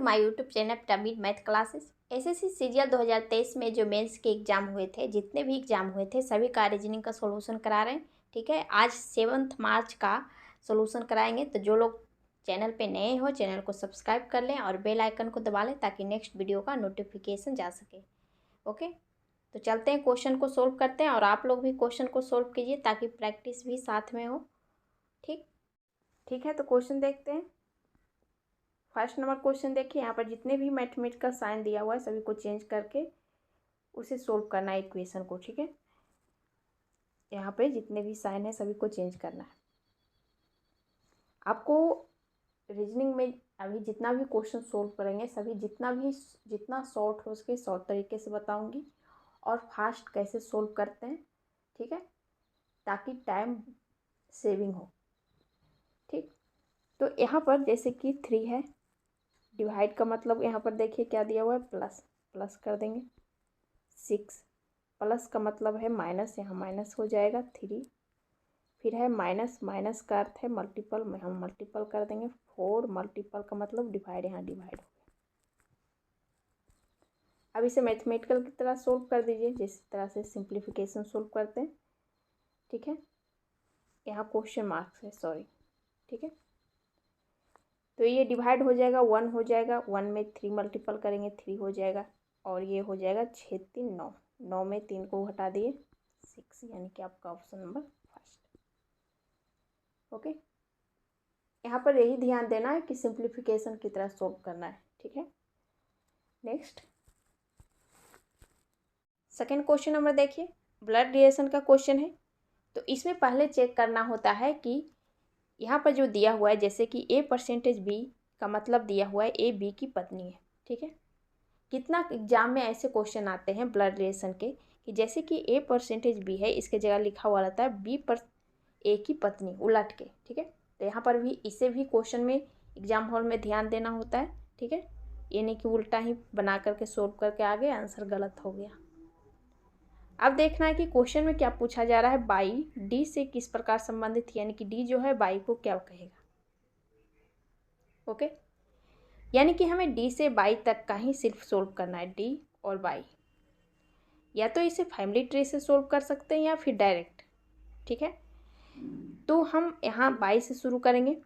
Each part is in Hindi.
माय यूट्यूब चैनल टमीड मैथ क्लासेस। एसएससी सीजीएल 2023 में जो मेंस के एग्ज़ाम हुए थे, जितने भी एग्ज़ाम हुए थे सभी का रीजनिंग का सॉल्यूशन करा रहे हैं। ठीक है, आज 7 मार्च का सॉल्यूशन कराएंगे। तो जो लोग चैनल पे नए हो चैनल को सब्सक्राइब कर लें और बेल आइकन को दबा लें ताकि नेक्स्ट वीडियो का नोटिफिकेशन जा सके। ओके, तो चलते हैं क्वेश्चन को सोल्व करते हैं और आप लोग भी क्वेश्चन को सोल्व कीजिए ताकि प्रैक्टिस भी साथ में हो। ठीक है, तो क्वेश्चन देखते हैं। फर्स्ट नंबर क्वेश्चन देखिए, यहाँ पर जितने भी मैथमेटिकल साइन दिया हुआ है सभी को चेंज करके उसे सोल्व करना है इक्वेशन को। ठीक है, यहाँ पे जितने भी साइन है सभी को चेंज करना है। आपको रीजनिंग में अभी जितना भी क्वेश्चन सोल्व करेंगे सभी जितना शॉर्ट हो सके शॉर्ट तरीके से बताऊंगी और फास्ट कैसे सोल्व करते हैं। ठीक है, ताकि टाइम सेविंग हो। ठीक, तो यहाँ पर जैसे कि 3 है, डिवाइड का मतलब यहाँ पर देखिए क्या दिया हुआ है, प्लस कर देंगे। 6 प्लस का मतलब है माइनस, यहाँ माइनस हो जाएगा 3। फिर है माइनस का अर्थ है मल्टीपल में हम मल्टीपल कर देंगे। 4 मल्टीपल का मतलब डिवाइड, यहाँ डिवाइड हो गया। अब इसे मैथमेटिकल की तरह सोल्व कर दीजिए, जिस तरह से सिंप्लीफिकेशन सोल्व करते हैं। ठीक है, यहाँ क्वेश्चन मार्क्स है, सॉरी। ठीक है, तो ये डिवाइड हो जाएगा, 1 हो जाएगा। 1 में 3 मल्टीपल करेंगे 3 हो जाएगा और ये हो जाएगा 6 3 9। 9 में 3 को हटा दिए 6, यानी कि आपका ऑप्शन नंबर फर्स्ट। ओके, यहाँ पर यही ध्यान देना है कि सिंप्लीफिकेशन की तरह सोल्व करना है। ठीक है, नेक्स्ट सेकेंड क्वेश्चन नंबर देखिए, ब्लड रिलेशन का क्वेश्चन है। तो इसमें पहले चेक करना होता है कि यहाँ पर जो दिया हुआ है, जैसे कि A%B का मतलब दिया हुआ है ए बी की पत्नी है। ठीक है, कितना एग्जाम में ऐसे क्वेश्चन आते हैं ब्लड रिलेशन के कि जैसे कि A%B है, इसके जगह लिखा हुआ रहता है A की पत्नी उलट के। ठीक है, तो यहाँ पर भी इसे भी क्वेश्चन में एग्जाम हॉल में ध्यान देना होता है। ठीक है, ये नहीं कि उल्टा ही बना करके सोल्व करके आ गए, आंसर गलत हो गया। अब देखना है कि क्वेश्चन में क्या पूछा जा रहा है, बाई डी से किस प्रकार संबंधित, यानी कि डी जो है बाई को क्या कहेगा। ओके, यानी कि हमें डी से बाई तक का ही सिर्फ सोल्व करना है, डी और बाई। या तो इसे फैमिली ट्री से सोल्व कर सकते हैं या फिर डायरेक्ट। ठीक है, तो हम यहाँ बाई से शुरू करेंगे।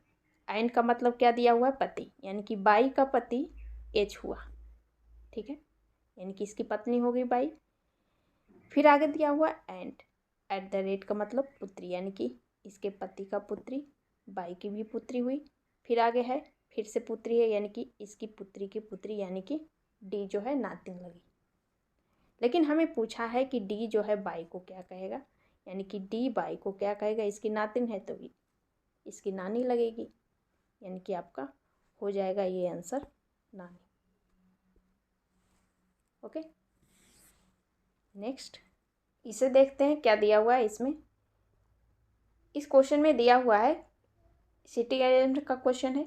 एन का मतलब क्या दिया हुआ है, पति, यानी कि बाई का पति एच हुआ। ठीक है, यानी कि इसकी पत्नी हो गई बाई। फिर आगे दिया हुआ एंड एट द रेट का मतलब पुत्री, यानी कि इसके पति का पुत्री, बाई की भी पुत्री हुई। फिर आगे है फिर से पुत्री है, यानी कि इसकी पुत्री की पुत्री, यानी कि डी जो है नातिन लगी। लेकिन हमें पूछा है कि डी जो है बाई को क्या कहेगा, यानी कि डी बाई को क्या कहेगा। इसकी नातिन है तो इसकी नानी लगेगी, यानी कि आपका हो जाएगा ये आंसर नानी। ओके, नेक्स्ट इसे देखते हैं क्या दिया हुआ है इसमें। इस क्वेश्चन में दिया हुआ है सिटी अरेंजमेंट का क्वेश्चन है।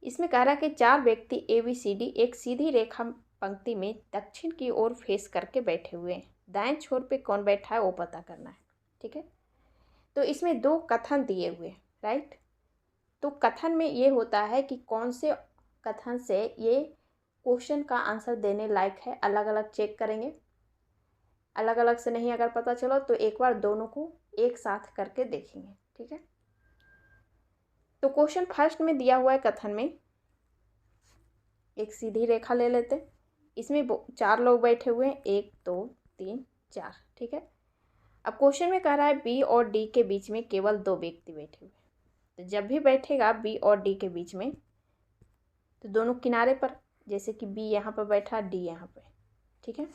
इसमें कह रहा है कि 4 व्यक्ति ABCD एक सीधी रेखा पंक्ति में दक्षिण की ओर फेस करके बैठे हुए हैं। दाएं छोर पे कौन बैठा है वो पता करना है। ठीक है, तो इसमें 2 कथन दिए हुए हैं, राइट। तो कथन में ये होता है कि कौन से कथन से ये क्वेश्चन का आंसर देने लायक है, अलग अलग चेक करेंगे। अलग अलग से नहीं अगर पता चलो तो एक बार दोनों को एक साथ करके देखेंगे। ठीक है, तो क्वेश्चन फर्स्ट में दिया हुआ है कथन में एक सीधी रेखा ले लेते। इसमें 4 लोग बैठे हुए हैं, 1 2 3 4। ठीक है, अब क्वेश्चन में कह रहा है बी और डी के बीच में केवल 2 व्यक्ति बैठे हुए हैं। तो जब भी बैठेगा बी और डी के बीच में तो दोनों किनारे पर, जैसे कि बी यहाँ पर बैठा डी यहाँ पे। ठीक है,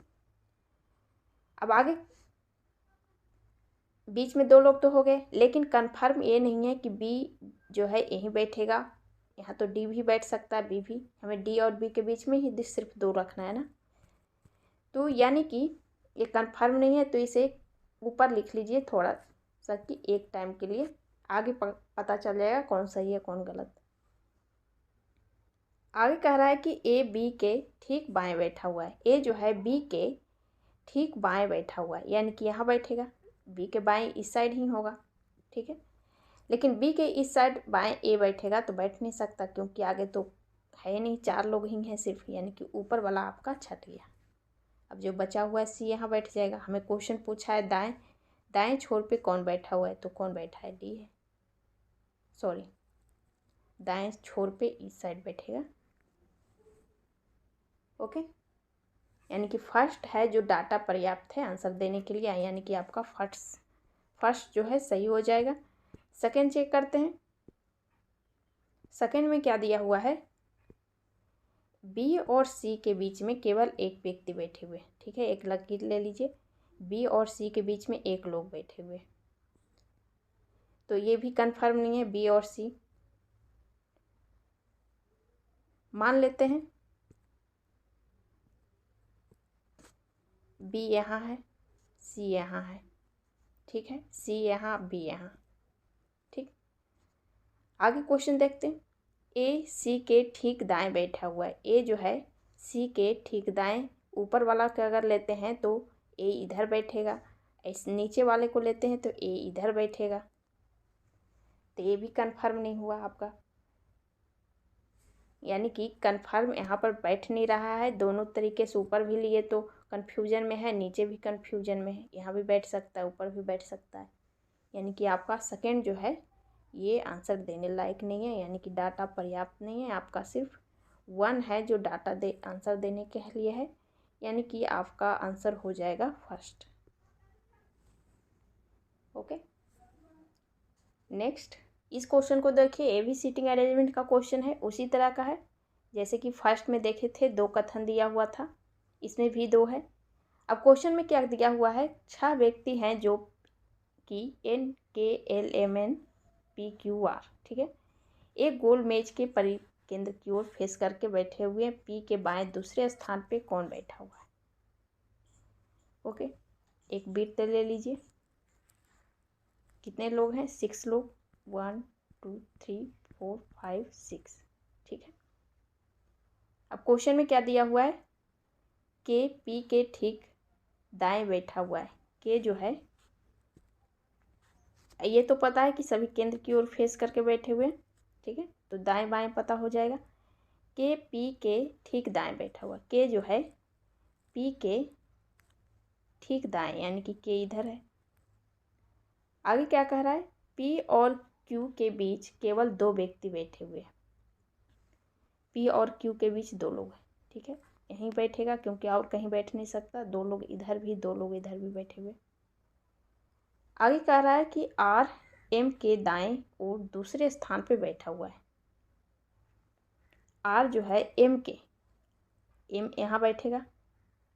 अब आगे बीच में 2 लोग तो हो गए, लेकिन कन्फर्म ये नहीं है कि बी जो है यहीं बैठेगा। यहाँ तो डी भी बैठ सकता है, बी भी। हमें डी और बी के बीच में ही सिर्फ 2 रखना है ना, तो यानी कि ये कन्फर्म नहीं है। तो इसे ऊपर लिख लीजिए थोड़ा सा कि एक टाइम के लिए, आगे पता चल जाएगा कौन सही है कौन गलत। आगे कह रहा है कि ए बी के ठीक बाएं बैठा हुआ है। ए जो है बी के ठीक बाएं बैठा हुआ है, यानी कि यहाँ बैठेगा। बी के बाएं इस साइड ही होगा। ठीक है, लेकिन बी के इस साइड बाएं ए बैठेगा तो बैठ नहीं सकता, क्योंकि आगे तो है नहीं, 4 लोग ही हैं सिर्फ, यानी कि ऊपर वाला आपका छट गया। अब जो बचा हुआ है सी यहाँ बैठ जाएगा। हमें क्वेश्चन पूछा है दाएं छोर पे कौन बैठा हुआ है, तो कौन बैठा है, डी है, सॉरी दाएं छोर पे इस साइड बैठेगा। ओके, यानी कि फर्स्ट है जो डाटा पर्याप्त है आंसर देने के लिए, यानी कि आपका फर्स्ट जो है सही हो जाएगा। सेकंड चेक करते हैं। सेकंड में क्या दिया हुआ है, बी और सी के बीच में केवल एक व्यक्ति बैठे हुए, ठीक है, एक लकीर ले लीजिए, बी और सी के बीच में एक लोग बैठे हुए, तो ये भी कंफर्म नहीं है, बी और सी मान लेते हैं। बी यहाँ है, सी यहाँ है, ठीक है, सी यहाँ, बी यहाँ, ठीक। आगे क्वेश्चन देखते हैं। ए सी के ठीक दाएं बैठा हुआ है, ए जो है सी के ठीक दाएं, ऊपर वाला का अगर लेते हैं तो ए इधर बैठेगा, इस नीचे वाले को लेते हैं तो ए इधर बैठेगा, तो ये भी कंफर्म नहीं हुआ आपका, यानी कि कंफर्म यहाँ पर बैठ नहीं रहा है। दोनों तरीके से ऊपर भी लिए तो कंफ्यूजन में है, नीचे भी कंफ्यूजन में है, यहाँ भी बैठ सकता है, ऊपर भी बैठ सकता है, यानी कि आपका सेकंड जो है ये आंसर देने लायक नहीं है, यानी कि डाटा पर्याप्त नहीं है। आपका सिर्फ 1 है जो डाटा आंसर देने के लिए है, यानी कि आपका आंसर हो जाएगा फर्स्ट। ओके, नेक्स्ट इस क्वेश्चन को देखिए, ए बी सीटिंग अरेंजमेंट का क्वेश्चन है, उसी तरह का है जैसे कि फर्स्ट में देखे थे, 2 कथन दिया हुआ था, इसमें भी 2 है। अब क्वेश्चन में क्या दिया हुआ है, 6 व्यक्ति हैं जो कि NKLMN PQR, ठीक है, एक गोल मेज के परिकेंद्र की ओर फेस करके बैठे हुए हैं, पी के बाएं दूसरे स्थान पे कौन बैठा हुआ है। ओके, एक वृत्त ले लीजिए, कितने लोग हैं, 6 लोग, 1 2 3 4 5 6, ठीक है। अब क्वेश्चन में क्या दिया हुआ है, के पी के ठीक दाएं बैठा हुआ है, के जो है ये तो पता है कि सभी केंद्र की ओर फेस करके बैठे हुए हैं, ठीक है, तो दाएं बाएं पता हो जाएगा। के पी के ठीक दाएं बैठा हुआ, के जो है पी के ठीक दाएं, यानी कि के इधर है। आगे क्या कह रहा है, पी और क्यू के बीच केवल 2 व्यक्ति बैठे हुए हैं, पी और क्यू के बीच 2 लोग हैं, ठीक है, यहीं बैठेगा क्योंकि और कहीं बैठ नहीं सकता, 2 लोग इधर भी 2 लोग इधर भी बैठे हुए। आगे कह रहा है कि आर एम के दाएं और दूसरे स्थान पे बैठा हुआ है, आर जो है एम यहाँ बैठेगा,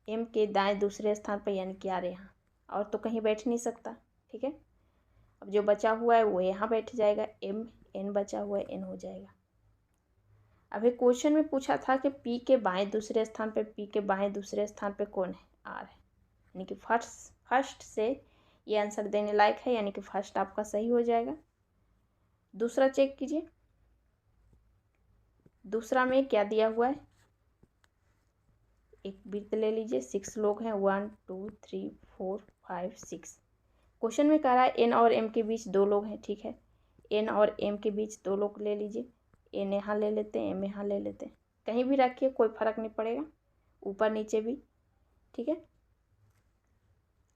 एम के दाएं दूसरे स्थान पर, यानी कि आर यहाँ, और तो कहीं बैठ नहीं सकता, ठीक है। अब जो बचा हुआ है वो यहाँ बैठ जाएगा, एम एन बचा हुआ है, एन हो जाएगा। अभी क्वेश्चन में पूछा था कि पी के बाएं दूसरे स्थान पे, पी के बाएं दूसरे स्थान पे कौन है, आर है, यानी कि फर्स्ट से ये आंसर देने लायक है, यानी कि फर्स्ट आपका सही हो जाएगा। दूसरा चेक कीजिए, दूसरा में क्या दिया हुआ है, एक वृत्त ले लीजिए, 6 लोग हैं, 1 2 3 4 5 6। क्वेश्चन में कह रहा है एन और एम के बीच 2 लोग हैं, ठीक है, एन और एम के बीच 2 लोग ले लीजिए, एन यहाँ ले लेते हैं, एम यहाँ ले लेते हैं, कहीं भी रखिए कोई फर्क नहीं पड़ेगा, ऊपर नीचे भी, ठीक है।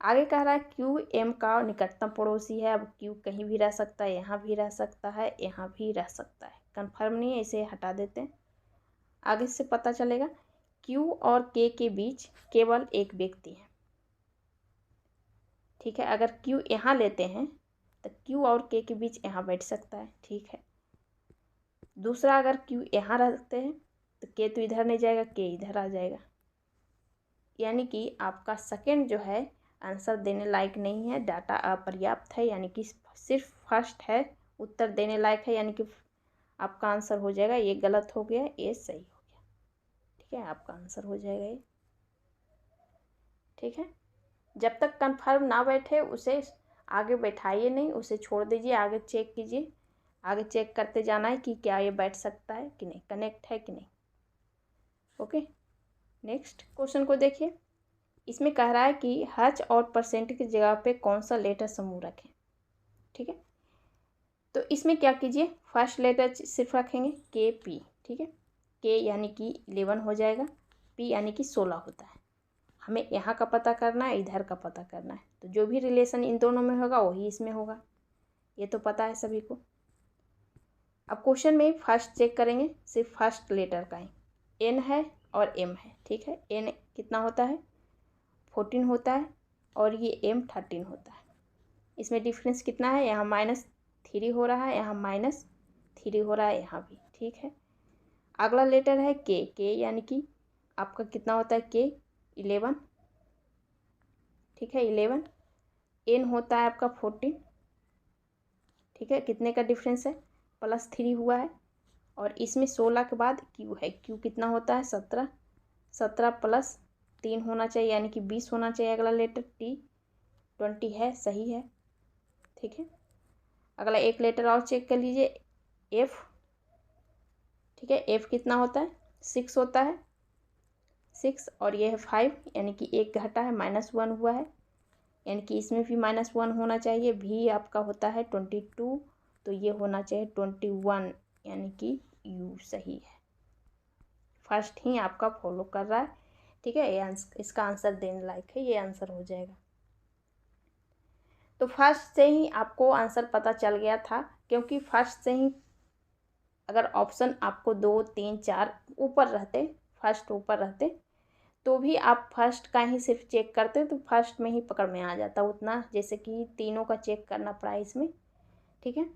आगे कह रहा है क्यू एम का निकटतम पड़ोसी है, अब क्यू कहीं भी रह सकता है, यहाँ भी रह सकता है, यहाँ भी रह सकता है, कंफर्म नहीं है, इसे हटा देते हैं, आगे से पता चलेगा। क्यू और के बीच केवल एक व्यक्ति है, ठीक है, अगर क्यू यहाँ लेते हैं तो क्यू और के बीच यहाँ बैठ सकता है, ठीक है। दूसरा, अगर क्यू यहाँ रखते हैं तो के तो इधर नहीं जाएगा, के इधर आ जाएगा, यानी कि आपका सेकंड जो है आंसर देने लायक नहीं है, डाटा अपर्याप्त है, यानी कि सिर्फ फर्स्ट है उत्तर देने लायक है, यानी कि आपका आंसर हो जाएगा, ये गलत हो गया, ये सही हो गया, ठीक है, आपका आंसर हो जाएगा ये, ठीक है। जब तक कंफर्म ना बैठे उसे आगे बैठाइए नहीं, उसे छोड़ दीजिए, आगे चेक कीजिए, आगे चेक करते जाना है कि क्या ये बैठ सकता है कि नहीं, कनेक्ट है कि नहीं। ओके, नेक्स्ट क्वेश्चन को देखिए, इसमें कह रहा है कि हच और परसेंट की जगह पे कौन सा लेटर समूह रखें, ठीक है, तो इसमें क्या कीजिए, फर्स्ट लेटर सिर्फ रखेंगे के पी, ठीक है, के यानी कि 11 हो जाएगा, पी यानी कि 16 होता है। हमें यहाँ का पता करना है, इधर का पता करना है, तो जो भी रिलेशन इन दोनों में होगा वही इसमें होगा, ये तो पता है सभी को। अब क्वेश्चन में फर्स्ट चेक करेंगे, सिर्फ फर्स्ट लेटर का ही, एन है और एम है, ठीक है। एन कितना होता है 14 होता है और ये एम 13 होता है। इसमें डिफरेंस कितना है, यहाँ -3 हो रहा है, यहाँ -3 हो रहा है, यहाँ भी, ठीक है। अगला लेटर है के, के यानी कि आपका कितना होता है के 11, ठीक है 11। एन होता है आपका 14, ठीक है। कितने का डिफरेंस है +3 हुआ है। और इसमें 16 के बाद क्यू है, क्यू कितना होता है 17, 17 + 3 होना चाहिए यानी कि 20 होना चाहिए। अगला लेटर टी 20 है, सही है, ठीक है। अगला एक लेटर और चेक कर लीजिए, एफ, ठीक है। एफ कितना होता है 6 होता है, 6 और ये है 5 यानी कि एक घटा है, -1 हुआ है, यानी कि इसमें भी -1 होना चाहिए। भी आपका होता है 22, तो ये होना चाहिए 21 यानी कि यू सही है। फर्स्ट ही आपका फॉलो कर रहा है, ठीक है। ये इसका आंसर देने लायक है, ये आंसर हो जाएगा। तो फर्स्ट से ही आपको आंसर पता चल गया था, क्योंकि फर्स्ट से ही अगर ऑप्शन आपको 2, 3, 4 ऊपर रहते, फर्स्ट ऊपर रहते, तो भी आप फर्स्ट का ही सिर्फ चेक करते तो फर्स्ट में ही पकड़ में आ जाता, उतना जैसे कि तीनों का चेक करना पड़ा इसमें, ठीक है।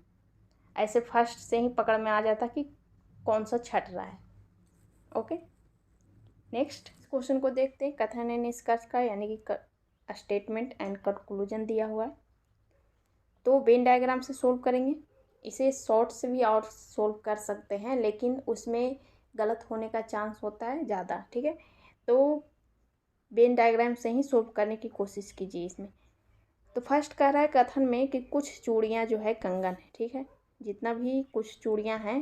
ऐसे फर्स्ट से ही पकड़ में आ जाता कि कौन सा छट रहा है। ओके, नेक्स्ट क्वेश्चन को देखते हैं। कथन एंड निष्कर्ष का यानी कि स्टेटमेंट एंड कंक्लूजन दिया हुआ है, तो वेन डायग्राम से सोल्व करेंगे। इसे शॉर्ट से भी और सोल्व कर सकते हैं, लेकिन उसमें गलत होने का चांस होता है ज़्यादा, ठीक है। तो वेन डायग्राम से ही सोल्व करने की कोशिश कीजिए इसमें। तो फर्स्ट कह रहा है कथन में कि कुछ चूड़ियाँ जो है कंगन है, ठीक है। जितना भी कुछ चूड़ियाँ हैं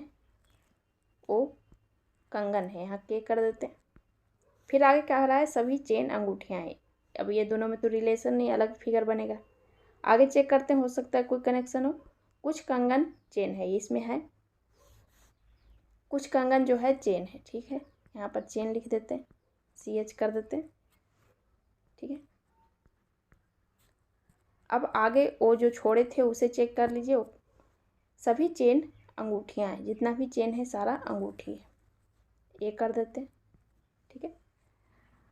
वो कंगन है, यहाँ के कर देते हैं। फिर आगे कह रहा है सभी चेन अंगूठियाँ हैं। अब ये दोनों में तो रिलेशन नहीं, अलग फिगर बनेगा। आगे चेक करते हैं, हो सकता है कोई कनेक्शन हो। कुछ कंगन चेन है, इसमें है कुछ कंगन जो है चेन है, ठीक है। यहाँ पर चेन लिख देते हैं, CH कर देते हैं, ठीक है। अब आगे वो जो छोड़े थे उसे चेक कर लीजिए। सभी चेन अंगूठियाँ हैं, जितना भी चेन है सारा अंगूठी है, ये कर देते हैं, ठीक है।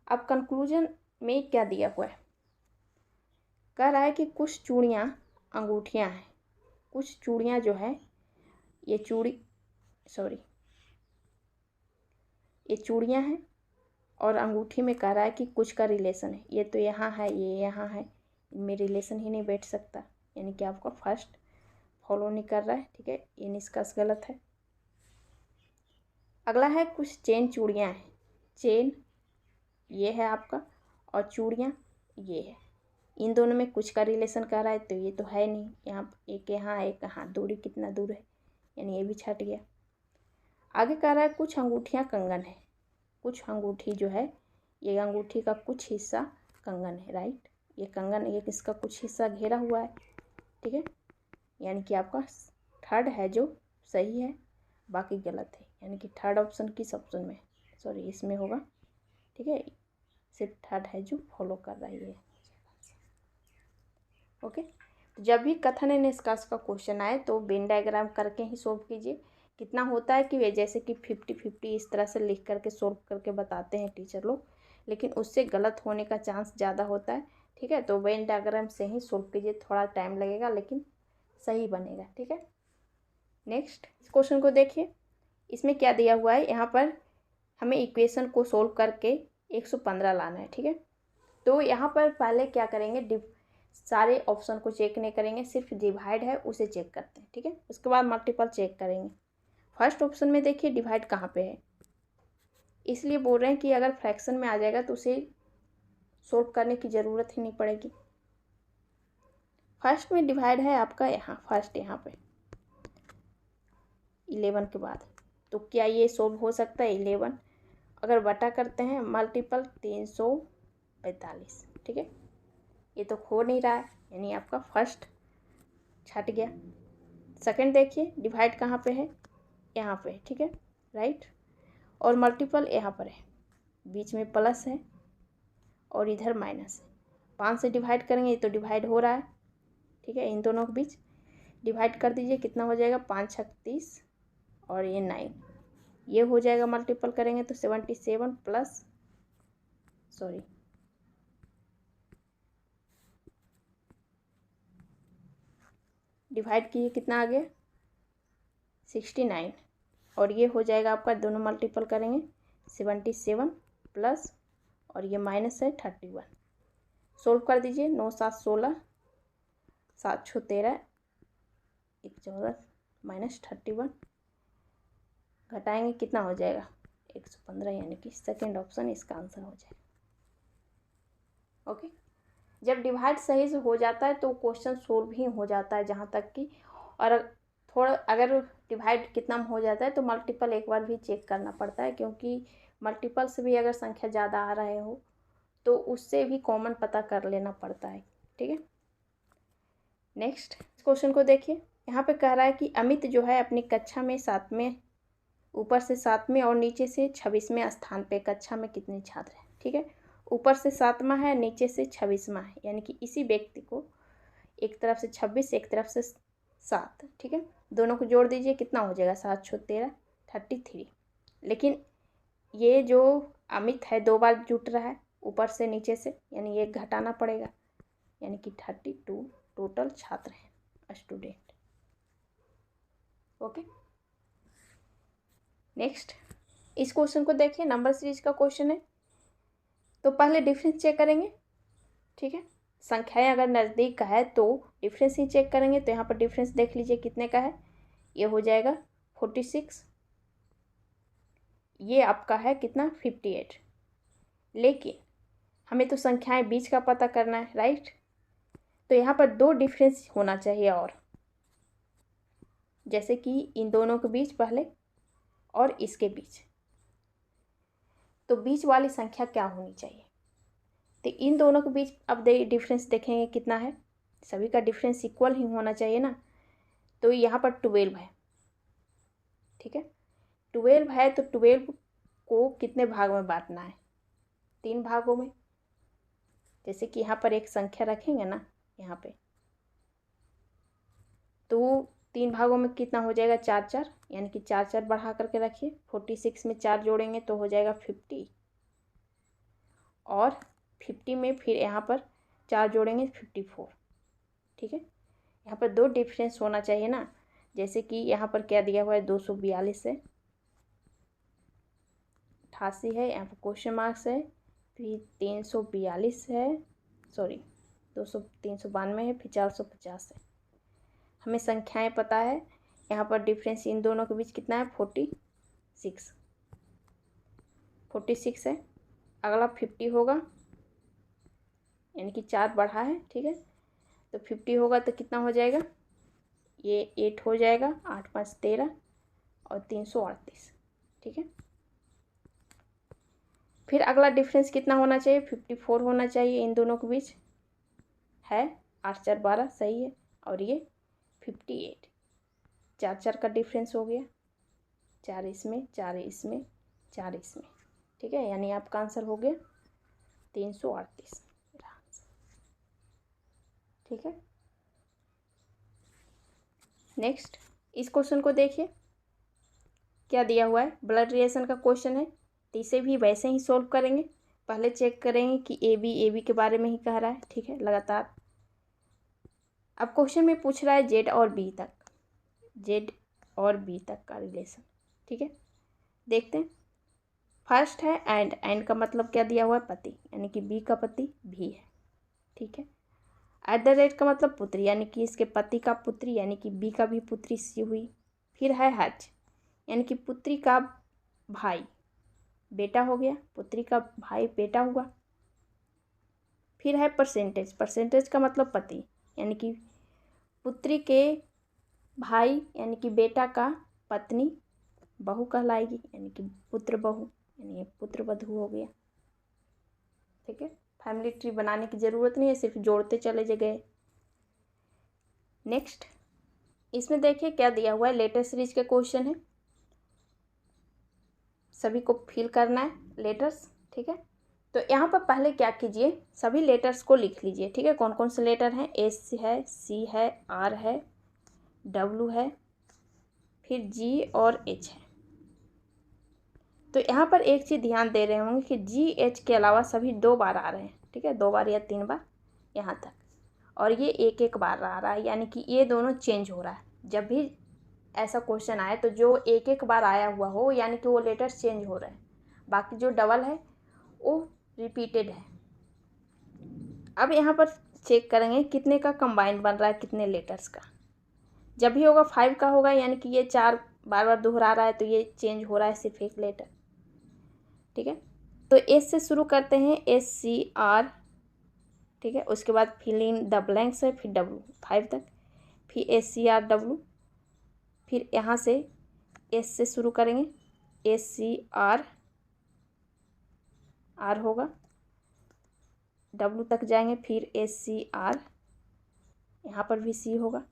अब कंक्लूजन में क्या दिया हुआ है, कह रहा है कि कुछ चूड़ियाँ अंगूठियाँ हैं। कुछ चूड़ियाँ जो है ये चूड़ियाँ हैं, और अंगूठी में कह रहा है कि कुछ का रिलेशन है। ये तो यहाँ है, ये यहाँ है, इनमें रिलेशन ही नहीं बैठ सकता, यानी कि आपका फर्स्ट फॉलो नहीं कर रहा है, ठीक है। ये निष्कर्ष गलत है। अगला है कुछ चेन चूड़ियाँ हैं। चेन ये है आपका और चूड़ियाँ ये है, इन दोनों में कुछ का रिलेशन कर रहा है, तो ये तो है नहीं। यहाँ एक यहाँ एक यहाँ, दूरी कितना दूर है, यानी ये भी छट गया। आगे कह रहा है कुछ अंगूठियाँ कंगन है। कुछ अंगूठी जो है, ये अंगूठी का कुछ हिस्सा कंगन है, राइट। ये कंगन, एक इसका कुछ हिस्सा घेरा हुआ है, ठीक है। यानी कि आपका थर्ड है जो सही है, बाकी गलत है, यानी कि थर्ड ऑप्शन किस ऑप्शन में, सॉरी इसमें होगा, ठीक है। सिर्फ थर्ड है जो फॉलो कर रहा है ये। ओके, तो जब भी कथन एंड निष्कर्ष का क्वेश्चन आए तो वेन डायग्राम करके ही सोल्व कीजिए। कितना होता है कि वे जैसे कि 50-50 इस तरह से लिख करके सोल्व करके बताते हैं टीचर लोग, लेकिन उससे गलत होने का चांस ज़्यादा होता है, ठीक है। तो वेन डायग्राम से ही सोल्व कीजिए, थोड़ा टाइम लगेगा लेकिन सही बनेगा, ठीक है। नेक्स्ट इस क्वेश्चन को देखिए, इसमें क्या दिया हुआ है, यहाँ पर हमें इक्वेशन को सोल्व करके 115 लाना है, ठीक है। तो यहाँ पर पहले क्या करेंगे, सारे ऑप्शन को चेक नहीं करेंगे, सिर्फ डिवाइड है उसे चेक करते हैं, ठीक है। उसके बाद मल्टीपल चेक करेंगे। फर्स्ट ऑप्शन में देखिए डिवाइड कहाँ पे है, इसलिए बोल रहे हैं कि अगर फ्रैक्शन में आ जाएगा तो उसे सोल्व करने की ज़रूरत ही नहीं पड़ेगी। फर्स्ट में डिवाइड है आपका यहाँ, फर्स्ट यहाँ पे 11 के बाद, तो क्या ये सोल्व हो सकता है। 11 अगर बटा करते हैं मल्टीपल 345, ठीक है। ये तो हो नहीं रहा है, यानी आपका फर्स्ट छट गया। सेकंड देखिए डिवाइड कहाँ पे है, यहाँ पे, ठीक है, राइट। और मल्टीपल यहाँ पर है, बीच में प्लस है और इधर माइनस है। 5 से डिवाइड करेंगे तो डिवाइड हो रहा है, ठीक है। इन दोनों के बीच डिवाइड कर दीजिए, कितना हो जाएगा 5 छक 30 और ये 9, ये हो जाएगा मल्टीपल करेंगे तो 77 प्लस डिवाइड कीजिए कितना आ गया 69 और ये हो जाएगा आपका, दोनों मल्टीपल करेंगे 77 प्लस और ये माइनस है 31। सोल्व कर दीजिए, 9 7 16 7 6 13 1 14 माइनस 31, घटाएंगे कितना हो जाएगा 115, यानी कि सेकेंड ऑप्शन इसका आंसर हो जाएगा। ओके, जब डिवाइड सही से हो जाता है तो क्वेश्चन सोल्व ही हो जाता है जहाँ तक कि, और थोड़ा अगर डिवाइड कितना में हो जाता है तो मल्टीपल एक बार भी चेक करना पड़ता है, क्योंकि मल्टीपल से भी अगर संख्या ज़्यादा आ रहे हो तो उससे भी कॉमन पता कर लेना पड़ता है, ठीक है। नेक्स्ट क्वेश्चन को देखिए, यहाँ पे कह रहा है कि अमित जो है अपनी कक्षा में 7वें, ऊपर से 7वें और नीचे से 26वें स्थान पे कक्षा में कितने छात्र हैं, ठीक है। ऊपर से 7वां है, नीचे से 26वां है, यानी कि इसी व्यक्ति को एक तरफ से 26 एक तरफ से 7, ठीक है। दोनों को जोड़ दीजिए, कितना हो जाएगा 7 6 13 33। लेकिन ये जो अमित है 2 बार जुट रहा है ऊपर से नीचे से, यानी ये घटाना पड़ेगा, यानी कि 32 टोटल छात्र हैं, स्टूडेंट। ओके, नेक्स्ट इस क्वेश्चन को देखिए, नंबर सीरीज का क्वेश्चन है। तो पहले डिफरेंस चेक करेंगे, ठीक है। संख्याएं अगर नज़दीक का है तो डिफरेंस ही चेक करेंगे। तो यहाँ पर डिफरेंस देख लीजिए कितने का है, ये हो जाएगा 46, ये आपका है कितना 58। लेकिन हमें तो संख्याएं बीच का पता करना है, राइट। तो यहाँ पर 2 डिफरेंस होना चाहिए, और जैसे कि इन दोनों के बीच पहले और इसके बीच, तो बीच वाली संख्या क्या होनी चाहिए। तो इन दोनों के बीच अब डिफरेंस देखेंगे कितना है, सभी का डिफरेंस इक्वल ही होना चाहिए ना। तो यहाँ पर 12 है, ठीक है। 12 है तो 12 को कितने भाग में बांटना है, 3 भागों में। जैसे कि यहाँ पर एक संख्या रखेंगे ना यहाँ पे, तो 3 भागों में कितना हो जाएगा 4 4, यानी कि 4 4 बढ़ा करके रखिए। 46 में 4 जोड़ेंगे तो हो जाएगा 50, और 50 में फिर यहाँ पर 4 जोड़ेंगे 54, ठीक है। यहाँ पर 2 डिफरेंस होना चाहिए ना। जैसे कि यहाँ पर क्या दिया हुआ है 242 है, 88 है, यहाँ पर क्वेश्चन मार्क्स है, फिर 342 है, 392 है, फिर 450 है। हमें संख्याएं पता है, यहाँ पर डिफरेंस इन दोनों के बीच कितना है 46 है। अगला 50 होगा, यानी कि 4 बढ़ा है, ठीक है। तो 50 होगा तो कितना हो जाएगा, ये 8 हो जाएगा, 8 5 13 और 338, ठीक है। फिर अगला डिफरेंस कितना होना चाहिए 54 होना चाहिए, इन दोनों के बीच है, 8 4 12 सही है, और ये 58, 4 4 का डिफरेंस हो गया, 4 इसमें 4 इसमें 4 इसमें, ठीक है। यानी आपका आंसर हो गया 338, ठीक है। नेक्स्ट इस क्वेश्चन को देखिए, क्या दिया हुआ है, ब्लड रिलेशन का क्वेश्चन है। तो इसे भी वैसे ही सोल्व करेंगे। पहले चेक करेंगे कि ए बी के बारे में ही कह रहा है, ठीक है, लगातार। अब क्वेश्चन में पूछ रहा है जेड और बी तक का रिलेशन, ठीक है। देखते हैं, फर्स्ट है एंड का मतलब क्या दिया हुआ है पति, यानी कि बी का पति भी है, ठीक है। @ का मतलब पुत्री, यानी कि इसके पति का पुत्री, यानी कि बी का भी पुत्री सी हुई। फिर है हज, यानी कि पुत्री का भाई बेटा हो गया, पुत्री का भाई बेटा हुआ। फिर है परसेंटेज का मतलब पति, यानी कि पुत्री के भाई यानी कि बेटा का पत्नी बहू कहलाएगी, यानी कि पुत्र बहू, यानी पुत्र वधू हो गया, ठीक है। फैमिली ट्री बनाने की ज़रूरत नहीं है, सिर्फ जोड़ते चले गए। नेक्स्ट इसमें देखिए क्या दिया हुआ है, लेटर सीरीज के क्वेश्चन है। सभी को फिल करना है लेटर्स, ठीक है। तो यहाँ पर पहले क्या कीजिए, सभी लेटर्स को लिख लीजिए, ठीक है। कौन कौन से लेटर हैं, एस है, सी है, आर है, डब्लू है, फिर जी और एच है। तो यहाँ पर एक चीज़ ध्यान दे रहे होंगे कि जी एच के अलावा सभी 2 बार आ रहे हैं, ठीक है, 2 बार या 3 बार यहाँ तक, और ये एक एक बार आ रहा है, यानी कि ये दोनों चेंज हो रहा है। जब भी ऐसा क्वेश्चन आए तो जो एक एक बार आया हुआ हो यानी कि वो लेटर्स चेंज हो रहे हैं, बाकी जो डबल है वो रिपीटेड है। अब यहाँ पर चेक करेंगे कितने का कंबाइंड बन रहा है, कितने लेटर्स का। जब भी होगा 5 का होगा, यानी कि ये 4 बार बार दोहरा रहा है तो ये चेंज हो रहा है सिर्फ एक लेटर, ठीक है। तो एस से शुरू करते हैं, एस सी आर, ठीक है। उसके बाद फिल इन द ब्लैंक्स है, फिर डब्लू 5 तक, फिर एस सी आर डब्लू, फिर यहाँ से एस से शुरू करेंगे, एस सी आर, आर होगा, डब्लू तक जाएंगे, फिर एस सी आर, यहाँ पर भी सी होगा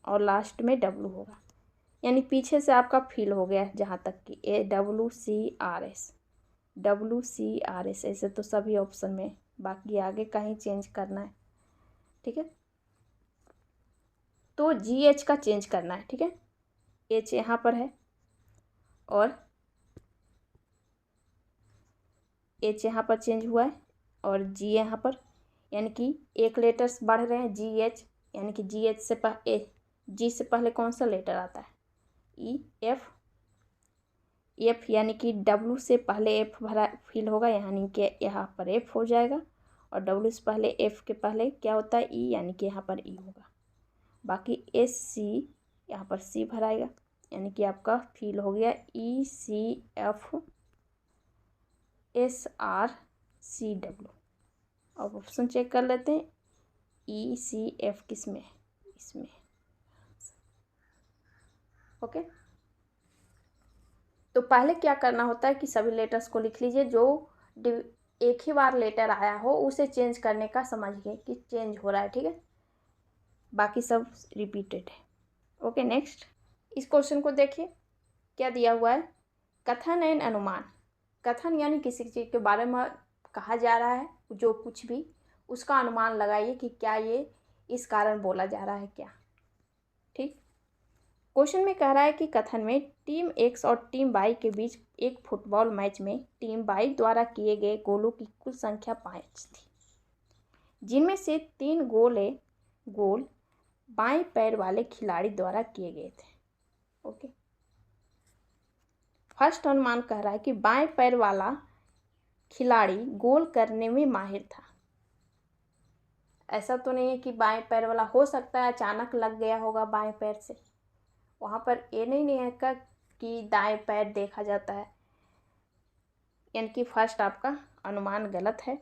और लास्ट में डब्लू होगा। यानी पीछे से आपका फिल हो गया जहाँ तक कि A W C R S, W C R S, ऐसे तो सभी ऑप्शन में, बाकी आगे कहीं चेंज करना है, ठीक है। तो जी एच का चेंज करना है, ठीक है। एच यहाँ पर है और एच यहाँ पर चेंज हुआ है और जी यहाँ पर, यानी कि एक लेटर्स बढ़ रहे हैं, जी एच, यानी कि जी एच से जी से पहले कौन सा लेटर आता है, ई, एफ, एफ, यानी कि डब्लू से पहले एफ भरा फिल होगा, यानी कि यहाँ पर एफ हो जाएगा, और डब्लू से पहले एफ के पहले क्या होता है, ई, यानी कि यहाँ पर ई होगा। बाकी एस सी, यहाँ पर सी भराएगा, यानी कि आपका फिल हो गया E C F S R C W. अब ऑप्शन चेक कर लेते हैं, ई सी एफ किस में है, इसमें, ओके। तो पहले क्या करना होता है कि सभी लेटर्स को लिख लीजिए, जो एक ही बार लेटर आया हो उसे चेंज करने का समझिए कि चेंज हो रहा है, ठीक है। बाकी सब रिपीटेड है, ओके। नेक्स्ट इस क्वेश्चन को देखिए, क्या दिया हुआ है, कथन एंड अनुमान। कथन यानी किसी चीज़ के बारे में कहा जा रहा है, जो कुछ भी, उसका अनुमान लगाइए कि क्या ये इस कारण बोला जा रहा है क्या, ठीक। क्वेश्चन में कह रहा है कि कथन में टीम एक्स और टीम वाई के बीच एक फुटबॉल मैच में टीम वाई द्वारा किए गए गोलों की कुल संख्या 5 थी, जिनमें से 3 गोल बाएं पैर वाले खिलाड़ी द्वारा किए गए थे, ओके। फर्स्ट अनुमान कह रहा है कि बाएं पैर वाला खिलाड़ी गोल करने में माहिर था। ऐसा तो नहीं है कि बाएं पैर वाला, हो सकता है अचानक लग गया होगा बाएं पैर से, वहाँ पर ये नहीं है कि दाएं पैर देखा जाता है, यानी कि फर्स्ट आपका अनुमान गलत है।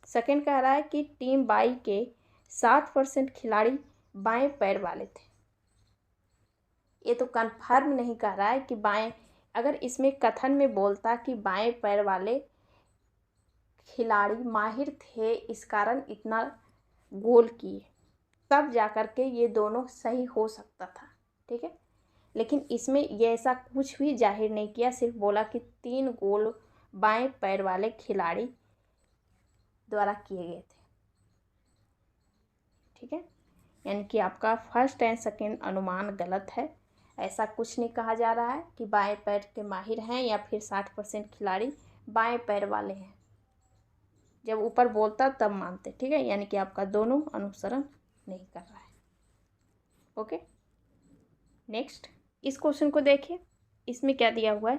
सेकंड कह रहा है कि टीम बाई के 60% खिलाड़ी बाएं पैर वाले थे। ये तो कंफर्म नहीं कह रहा है कि बाएं, अगर इसमें कथन में बोलता कि बाएं पैर वाले खिलाड़ी माहिर थे इस कारण इतना गोल किए, तब जाकर के ये दोनों सही हो सकता था, ठीक है। लेकिन इसमें ये ऐसा कुछ भी जाहिर नहीं किया, सिर्फ बोला कि 3 गोल बाएं पैर वाले खिलाड़ी द्वारा किए गए थे, ठीक है। यानी कि आपका फर्स्ट एंड सेकेंड अनुमान गलत है। ऐसा कुछ नहीं कहा जा रहा है कि बाएं पैर के माहिर हैं या फिर 60% खिलाड़ी बाएं पैर वाले हैं। जब ऊपर बोलता तब मानते, ठीक है। यानी कि आपका दोनों अनुसरण नहीं कर रहा है, ओके। नेक्स्ट इस क्वेश्चन को देखिए, इसमें क्या दिया हुआ है,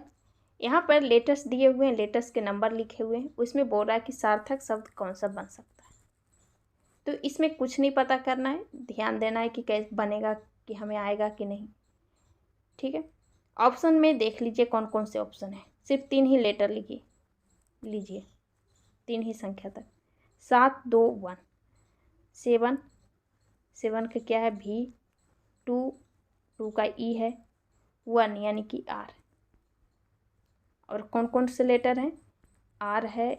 यहाँ पर लेटर्स दिए हुए हैं, लेटर्स के नंबर लिखे हुए हैं, उसमें बोल रहा है कि सार्थक शब्द कौन सा बन सकता है। तो इसमें कुछ नहीं पता करना है, ध्यान देना है कि कैसे बनेगा, कि हमें आएगा कि नहीं, ठीक है। ऑप्शन में देख लीजिए कौन कौन से ऑप्शन है, सिर्फ 3 ही लेटर लीजिए 3 ही संख्या तक, 7 2 1, 7 का क्या है, भी, 2 का ई है, 1 यानी कि आर, और कौन कौन से लेटर हैं, आर है,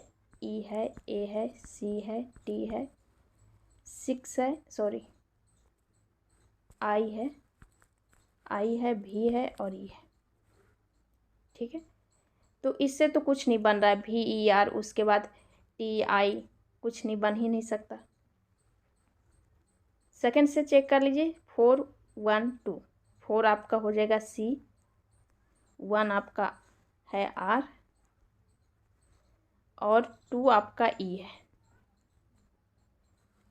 ई है, ए है, सी है, टी है, 6 है, सॉरी आई है, भी है और ई है, ठीक है, तो इससे तो कुछ नहीं बन रहा है, VER उसके बाद TI, कुछ नहीं, बन ही नहीं सकता। सेकंड से चेक कर लीजिए, 4 1 2, 4 आपका हो जाएगा C, 1 आपका है R और 2 आपका E है।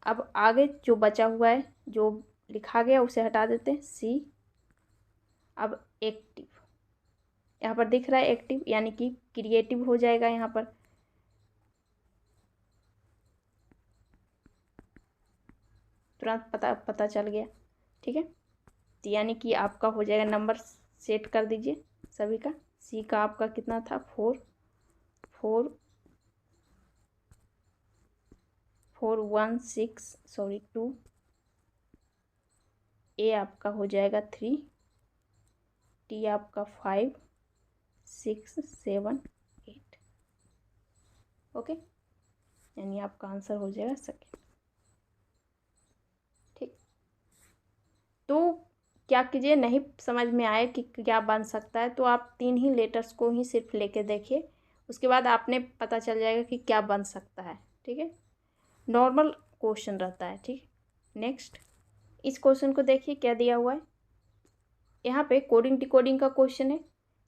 अब आगे जो बचा हुआ है, जो लिखा गया उसे हटा देते हैं, C। अब एक्टिव, यहाँ पर दिख रहा है एक्टिव, यानी कि क्रिएटिव हो जाएगा यहाँ पर। तुरंत पता चल गया, ठीक है। तो यानी कि आपका हो जाएगा, नंबर सेट कर दीजिए सभी का। C का आपका कितना था, 4 4 4 1 6 सॉरी 2। A आपका हो जाएगा 3, T आपका 5 6 7 8। ओके, यानी आपका आंसर हो जाएगा सेकेंड। ठीक, तो क्या कीजिए, नहीं समझ में आए कि क्या बन सकता है, तो आप 3 ही लेटर्स को ही सिर्फ लेके देखिए, उसके बाद आपने पता चल जाएगा कि क्या बन सकता है। ठीक है, नॉर्मल क्वेश्चन रहता है। ठीक, नेक्स्ट इस क्वेश्चन को देखिए क्या दिया हुआ है। यहाँ पे कोडिंग डिकोडिंग का क्वेश्चन है।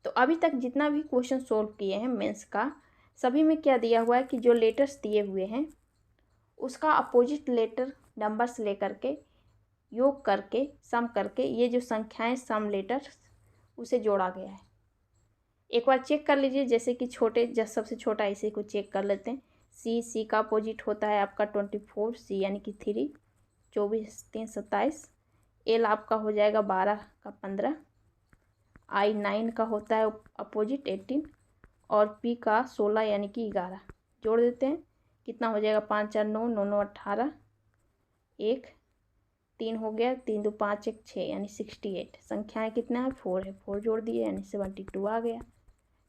तो अभी तक जितना भी क्वेश्चन सोल्व किए हैं मेंस का, सभी में क्या दिया हुआ है कि जो लेटर्स दिए हुए हैं उसका अपोजिट लेटर नंबर्स लेकर के योग करके सम करके ये जो संख्याएं सम लेटर्स उसे जोड़ा गया है। एक बार चेक कर लीजिए, जैसे कि सबसे छोटा इसी को चेक कर लेते हैं। सी का अपोजिट होता है आपका 24, C यानी कि 3, 24 3 27। L आपका हो जाएगा 12 का 15, I 9 का होता है अपोजिट 18 और P का 16 यानी कि 11। जोड़ देते हैं, कितना हो जाएगा, 5 4 9 9 9 18, 1 3 हो गया, 3 2 5 1 6 यानी 68। संख्याएं कितना है, 4 है, 4 जोड़ दिए यानी 72 आ गया।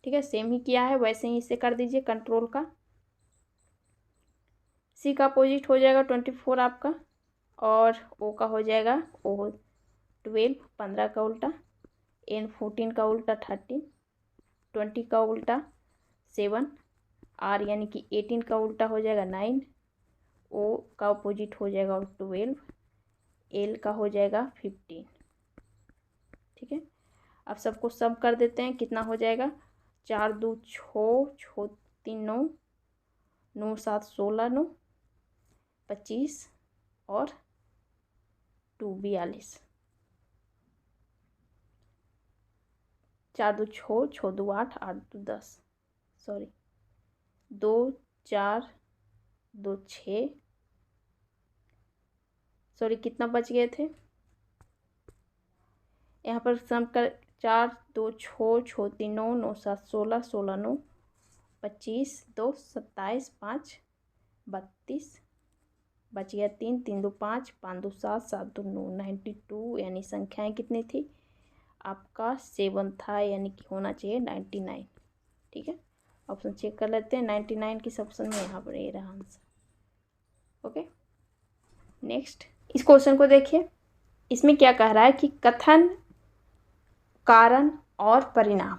ठीक है, सेम ही किया है, वैसे ही इसे कर दीजिए कंट्रोल का। C का अपोजिट हो जाएगा 24 आपका, और O का हो जाएगा 12 15 का उल्टा, N 14 का उल्टा 13, 20 का उल्टा 7, R यानी कि 18 का उल्टा हो जाएगा 9, O का अपोजिट हो जाएगा 12, L का हो जाएगा 15। ठीक है, अब सबको सम कर देते हैं, कितना हो जाएगा, 4 2 6 3 9 9 7 16 9 25 और 2 42। 4 2 6 2 8 8 2 10 सॉरी 2 4 2 6 सॉरी कितना बच गए थे यहाँ पर सम कर, 4 2 6 3 9 9 7 16 16 9 25 2 27 5 32 बच गया 3 3 2 5 5 2 7 7 2 9 92 यानी संख्याएं कितनी थी आपका 7 था, यानी कि होना चाहिए 99। ठीक है, ऑप्शन चेक कर लेते हैं, 99 किस ऑप्शन में, यहाँ पर ये रहा आंसर। ओके, नेक्स्ट इस क्वेश्चन को देखिए। इसमें क्या कह रहा है कि कथन, कारण और परिणाम।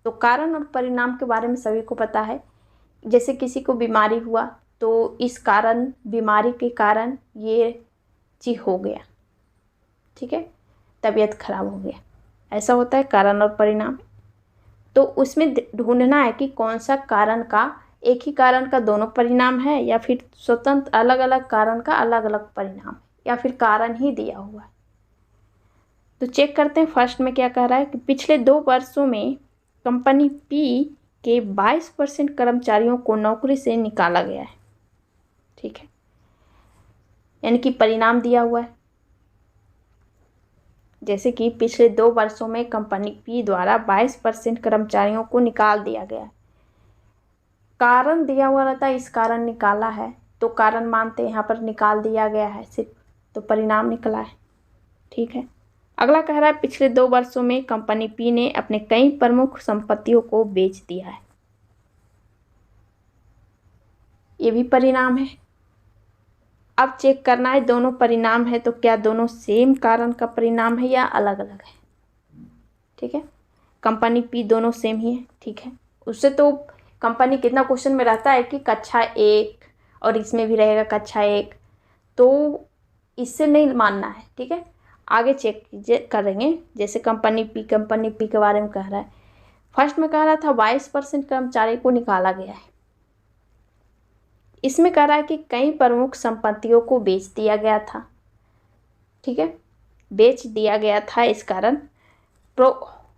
तो कारण और परिणाम के बारे में सभी को पता है। जैसे किसी को बीमारी हुआ तो इस कारण, बीमारी के कारण ये चीज हो गया, ठीक है, तबीयत खराब हो गया, ऐसा होता है कारण और परिणाम। तो उसमें ढूंढना है कि कौन सा कारण का, एक ही कारण का दोनों परिणाम है, या फिर स्वतंत्र अलग अलग कारण का अलग अलग परिणाम, या फिर कारण ही दिया हुआ है। तो चेक करते हैं, फर्स्ट में क्या कह रहा है कि पिछले 2 वर्षों में कंपनी P के 22% कर्मचारियों को नौकरी से निकाला गया है। ठीक है, यानी कि परिणाम दिया हुआ है, जैसे कि पिछले 2 वर्षों में कंपनी P द्वारा 22% कर्मचारियों को निकाल दिया गया है। कारण दिया हुआ रहता है, इस कारण निकाला है, तो कारण मानते हैं, यहाँ पर निकाल दिया गया है सिर्फ, तो परिणाम निकला है। ठीक है, अगला कह रहा है पिछले 2 वर्षों में कंपनी P ने अपने कई प्रमुख संपत्तियों को बेच दिया है, ये भी परिणाम है। अब चेक करना है दोनों परिणाम है तो क्या दोनों सेम कारण का परिणाम है या अलग अलग है। ठीक है, कंपनी पी दोनों सेम ही है, ठीक है। उससे तो कंपनी कितना क्वेश्चन में रहता है कि कक्षा 1 और इसमें भी रहेगा कक्षा 1, तो इससे नहीं मानना है, ठीक है। आगे चेक करेंगे, जैसे कंपनी पी के बारे में कह रहा है। फर्स्ट में कह रहा था 22% कर्मचारी को निकाला गया है। इसमें कह रहा है कि कई प्रमुख संपत्तियों को बेच दिया गया था, ठीक है, बेच दिया गया था। इस कारण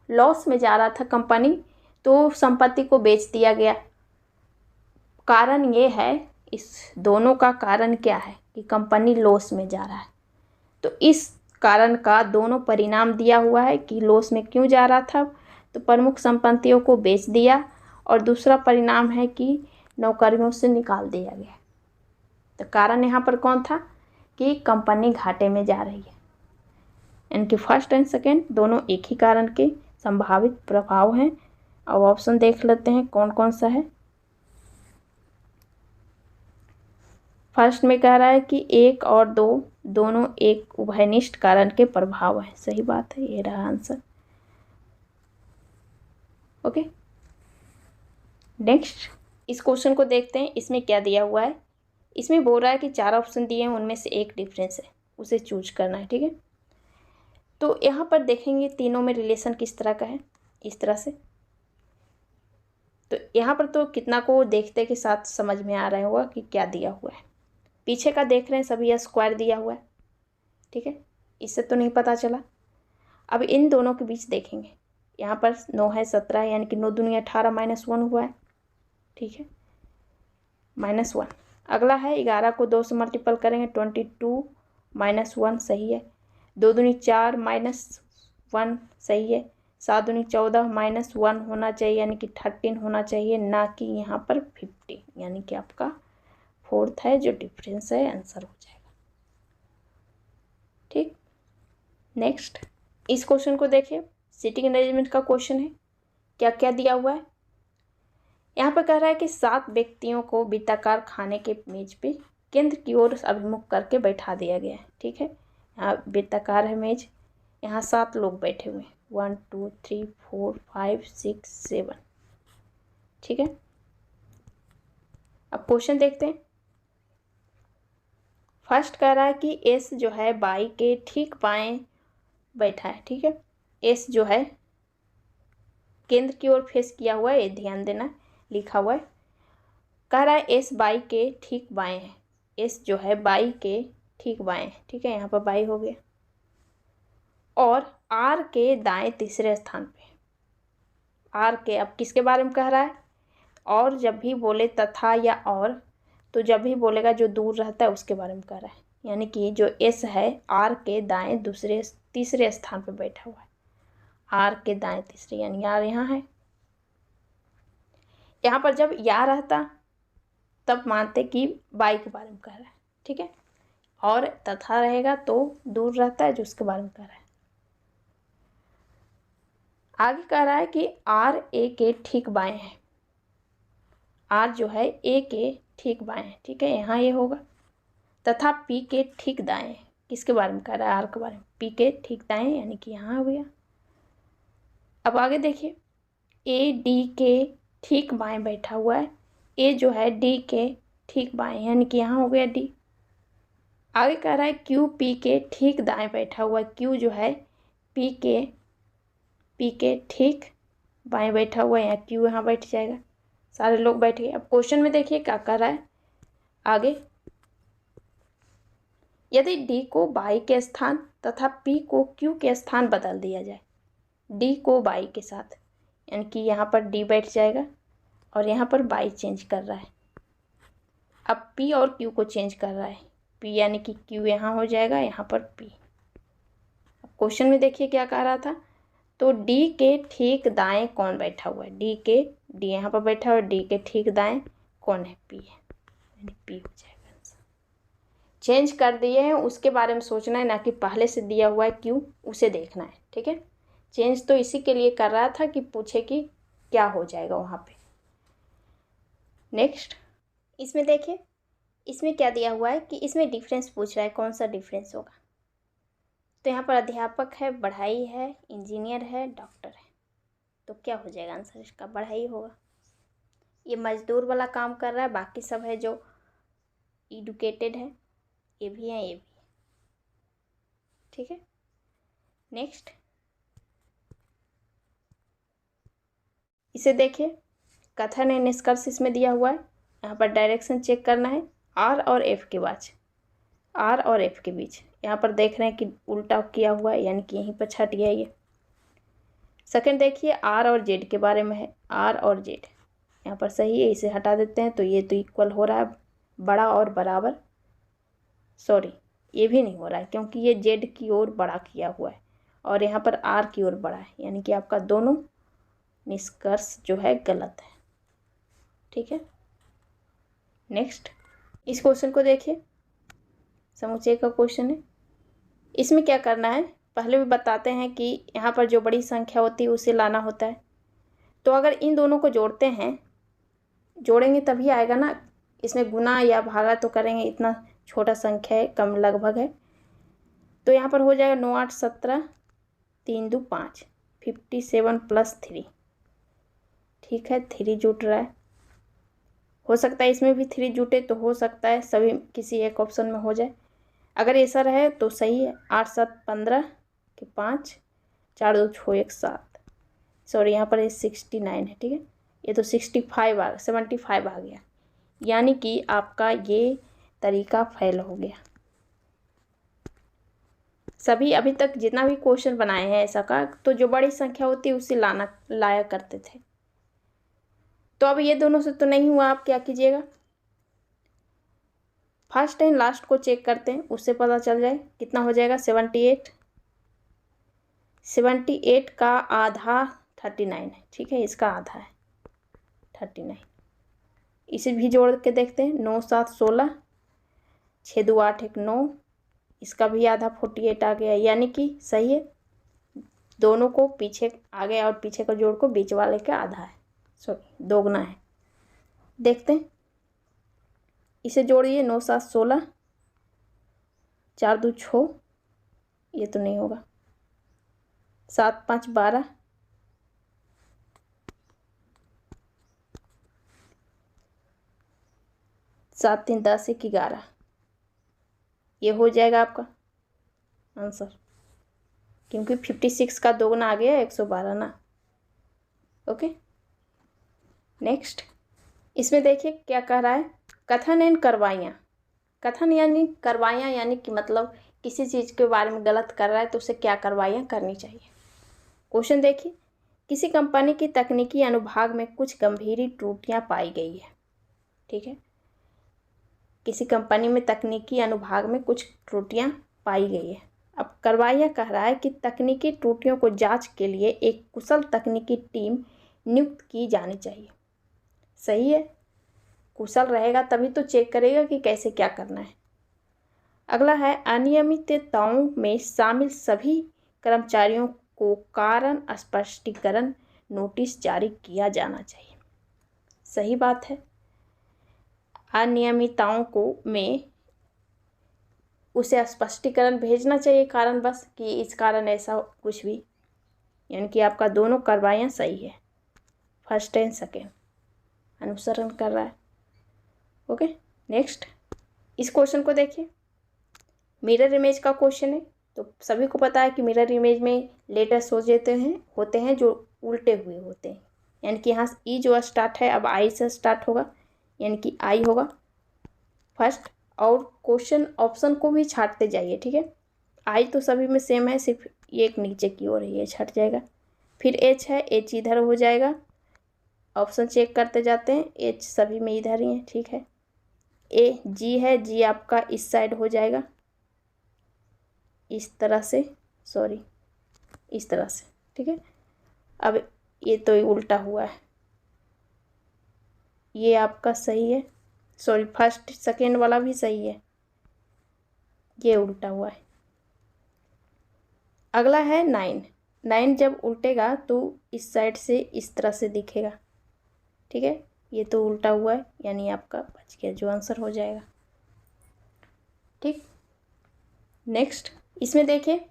लॉस में जा रहा था कंपनी, तो संपत्ति को बेच दिया गया। कारण ये है, इस दोनों का कारण क्या है कि कंपनी लॉस में जा रहा है, तो इस कारण का दोनों परिणाम दिया हुआ है कि लॉस में क्यों जा रहा था, तो प्रमुख संपत्तियों को बेच दिया, और दूसरा परिणाम है कि नौकरियों से निकाल दिया गया। तो कारण यहाँ पर कौन था कि कंपनी घाटे में जा रही है। इनके फर्स्ट एंड सेकेंड दोनों एक ही कारण के संभावित प्रभाव हैं। अब ऑप्शन देख लेते हैं कौन कौन सा है। फर्स्ट में कह रहा है कि 1 और 2 दोनों एक उभयनिष्ठ कारण के प्रभाव हैं। सही बात है, ये रहा आंसर। ओके, नेक्स्ट इस क्वेश्चन को देखते हैं, इसमें क्या दिया हुआ है। इसमें बोल रहा है कि 4 ऑप्शन दिए हैं, उनमें से एक डिफरेंस है, उसे चूज करना है, ठीक है। तो यहाँ पर देखेंगे तीनों में रिलेशन किस तरह का है, इस तरह से। तो यहाँ पर तो कितना को देखते के साथ समझ में आ रहा होगा कि क्या दिया हुआ है। पीछे का देख रहे हैं सभी, यह स्क्वायर दिया हुआ है, ठीक है, इससे तो नहीं पता चला। अब इन दोनों के बीच देखेंगे, यहाँ पर 9 है 17, यानी कि 9 दूनी 18 -1 हुआ है, ठीक है, -1। अगला है 11 को 2 से मल्टीपल करेंगे 22 -1, सही है। 2 दूनी 4 -1, सही है। 7 दूनी 14 -1 होना चाहिए, यानी कि 13 होना चाहिए, ना कि यहाँ पर 50, यानी कि आपका 4th है जो डिफरेंस है, आंसर हो जाएगा, ठीक। नेक्स्ट इस क्वेश्चन को देखिए, सीटिंग अरेंजमेंट का क्वेश्चन है। क्या क्या दिया हुआ है यहाँ पर, कह रहा है कि 7 व्यक्तियों को वृत्ताकार खाने के मेज पे केंद्र की ओर अभिमुख करके बैठा दिया गया है, ठीक है। यहाँ वृत्ताकार है मेज, यहाँ 7 लोग बैठे हुए हैं, 1 2 3 4 5 6 7, ठीक है। अब क्वेश्चन देखते हैं। फर्स्ट कह रहा है कि एस जो है बाई के ठीक बाएं बैठा है, ठीक है। एस जो है केंद्र की ओर फेस किया हुआ है, ये ध्यान देना, लिखा हुआ है। कह रहा है एस बाई के ठीक बाएं है, एस जो है बाई के ठीक बाएं है, ठीक है, यहाँ पर बाई हो गया। और आर के दाएं तीसरे स्थान पे, आर के, अब किसके बारे में कह रहा है, और जब भी बोले तथा या और, तो जब भी बोलेगा जो दूर रहता है उसके बारे में कह रहा है, यानी कि जो एस है आर के दाएं तीसरे स्थान पे बैठा हुआ है, आर के दाएं तीसरे, यानी आर यहाँ है। यहाँ पर जब या रहता तब मानते कि बाई के बारे में कह रहा है, ठीक है, और तथा रहेगा तो दूर रहता है जो उसके बारे में कह रहा है। आगे कह रहा है कि आर ए के ठीक बाएं है, आर जो है ए के ठीक बाएं है, ठीक है, यहाँ ये होगा। तथा पी के ठीक दाएं है, किसके बारे में कह रहा है, आर के बारे में, पी के ठीक दाएं, यानी कि यहाँ हो गया। अब आगे देखिए, ए डी के ठीक बाएं बैठा हुआ है, ए जो है डी के ठीक बाएं, यानी कि यहाँ हो गया डी। आगे कह रहा है क्यू पी के ठीक दाएं बैठा हुआ है, क्यू जो है पी के ठीक बाएं बैठा हुआ है, यहाँ क्यू यहाँ बैठ जाएगा, सारे लोग बैठ गए। अब क्वेश्चन में देखिए क्या कर रहा है आगे, यदि डी को बाई के स्थान तथा पी को क्यू के स्थान बदल दिया जाए, डी को बाई के साथ, यानी कि यहाँ पर डी बैठ जाएगा और यहाँ पर बाई चेंज कर रहा है। अब पी और क्यू को चेंज कर रहा है, पी यानी कि क्यू यहाँ हो जाएगा, यहाँ पर पी। अब क्वेश्चन में देखिए क्या कह रहा था, तो डी के ठीक दाएं कौन बैठा हुआ है, डी यहाँ पर बैठा हुआ है, डी के ठीक दाएं कौन है, पी है, यानी पी हो जाएगा आंसर। चेंज कर दिए हैं उसके बारे में सोचना है, ना कि पहले से दिया हुआ है क्यू उसे देखना है, ठीक है। चेंज तो इसी के लिए कर रहा था कि पूछे कि क्या हो जाएगा वहाँ पे। नेक्स्ट इसमें देखिए, इसमें क्या दिया हुआ है कि इसमें डिफरेंस पूछ रहा है, कौन सा डिफरेंस होगा। तो यहाँ पर अध्यापक है, बढ़ाई है, इंजीनियर है, डॉक्टर है। तो क्या हो जाएगा आंसर इसका? बड़ा ही होगा। ये मजदूर वाला काम कर रहा है, बाकी सब है जो एडुकेटेड है, ये भी है, ये भी है। ठीक है, नेक्स्ट इसे देखिए, कथन है निष्कर्ष इसमें दिया हुआ है। यहाँ पर डायरेक्शन चेक करना है आर और एफ के बीच, आर और एफ के बीच। यहाँ पर देख रहे हैं कि उल्टा किया हुआ है, यानी कि यहीं पर छट गया ये। सेकंड देखिए, आर और जेड के बारे में है, आर और जेड यहाँ पर सही है, इसे हटा देते हैं तो ये तो इक्वल हो रहा है, बड़ा और बराबर। सॉरी, ये भी नहीं हो रहा है क्योंकि ये जेड की ओर बड़ा किया हुआ है और यहाँ पर आर की ओर बड़ा है, यानी कि आपका दोनों निष्कर्ष जो है गलत है। ठीक है, नेक्स्ट इस क्वेश्चन को देखिए, समुच्चय का क्वेश्चन है। इसमें क्या करना है, पहले भी बताते हैं कि यहाँ पर जो बड़ी संख्या होती है उसे लाना होता है। तो अगर इन दोनों को जोड़ते हैं, जोड़ेंगे तभी आएगा ना, इसमें गुना या भागा तो करेंगे, इतना छोटा संख्या है, कम लगभग है। तो यहाँ पर हो जाएगा 9 8 17 3 2 5 57 प्लस 3। ठीक है, 3 जुट रहा है, हो सकता है इसमें भी 3 जुटे, तो हो सकता है सभी किसी एक ऑप्शन में हो जाए। अगर ऐसा रहे तो सही है। 8 7 15 के 5 4 2 6 1 7। सॉरी, यहाँ पर ये 69 है। ठीक है, ये तो 75 आ गया, यानी कि आपका ये तरीका फेल हो गया। सभी अभी तक जितना भी क्वेश्चन बनाए हैं ऐसा का, तो जो बड़ी संख्या होती है उसे लाया करते थे। तो अब ये दोनों से तो नहीं हुआ, आप क्या कीजिएगा, फर्स्ट एंड लास्ट को चेक करते हैं, उससे पता चल जाए कितना हो जाएगा। 78 का आधा 39 है। ठीक है, इसका आधा है 39। इसे भी जोड़ के देखते हैं, 9 7 16 6 2 8 1 9, इसका भी आधा 48 आ गया, यानी कि सही है। दोनों को पीछे, आगे और पीछे का जोड़ को बीच वाले का आधा है, सॉरी दोगुना है। देखते हैं, इसे जोड़िए, 9 7 16 4 2 6, ये तो नहीं होगा, 7 5 12 7 3 10 1 11, ये हो जाएगा आपका आंसर, क्योंकि 56 का दोगुना आ गया 112 ना। ओके, नेक्स्ट इसमें देखिए क्या कह रहा है, कथन एंड करवाइयाँ। कथन यानी करवाइयाँ, यानी कि मतलब किसी चीज़ के बारे में गलत कर रहा है तो उसे क्या करवाइयाँ करनी चाहिए। क्वेश्चन देखिए, किसी कंपनी की तकनीकी अनुभाग में कुछ गंभीर त्रुटियाँ पाई गई है। ठीक है, किसी कंपनी में तकनीकी अनुभाग में कुछ त्रुटियां पाई गई है। अब करवाइया कह रहा है कि तकनीकी त्रुटियों को जांच के लिए एक कुशल तकनीकी टीम नियुक्त की जानी चाहिए। सही है, कुशल रहेगा तभी तो चेक करेगा कि कैसे क्या करना है। अगला है, अनियमितताओं में शामिल सभी कर्मचारियों को कारण स्पष्टीकरण नोटिस जारी किया जाना चाहिए। सही बात है, अनियमितताओं को में उसे स्पष्टीकरण भेजना चाहिए, कारण बस कि इस कारण ऐसा कुछ भी, यानी कि आपका दोनों कार्रवाइयाँ सही है, फर्स्ट एंड सेकेंड अनुसरण कर रहा है। ओके, नेक्स्ट इस क्वेश्चन को देखिए, मिरर इमेज का क्वेश्चन है। तो सभी को पता है कि मिरर इमेज में लेटर्स होते हैं जो उल्टे हुए होते हैं, यानी कि यहाँ ई जो स्टार्ट है अब आई से स्टार्ट होगा, यानी कि आई होगा फर्स्ट, और क्वेश्चन ऑप्शन को भी छाटते जाइए। ठीक है, आई तो सभी में सेम है, सिर्फ ये एक नीचे की ओर है, ये छट जाएगा। फिर एच है, एच इधर हो जाएगा, ऑप्शन चेक करते जाते हैं, एच सभी में इधर ही है। ठीक है, ए जी है, जी आपका इस साइड हो जाएगा, इस तरह से, सॉरी इस तरह से। ठीक है, अब ये तो उल्टा हुआ है, ये आपका सही है, सॉरी फर्स्ट सेकेंड वाला भी सही है, ये उल्टा हुआ है। अगला है 9 जब उल्टेगा तो इस साइड से इस तरह से दिखेगा। ठीक है, ये तो उल्टा हुआ है, यानी आपका बच गया, जो आंसर हो जाएगा। ठीक, नेक्स्ट इसमें देखिए,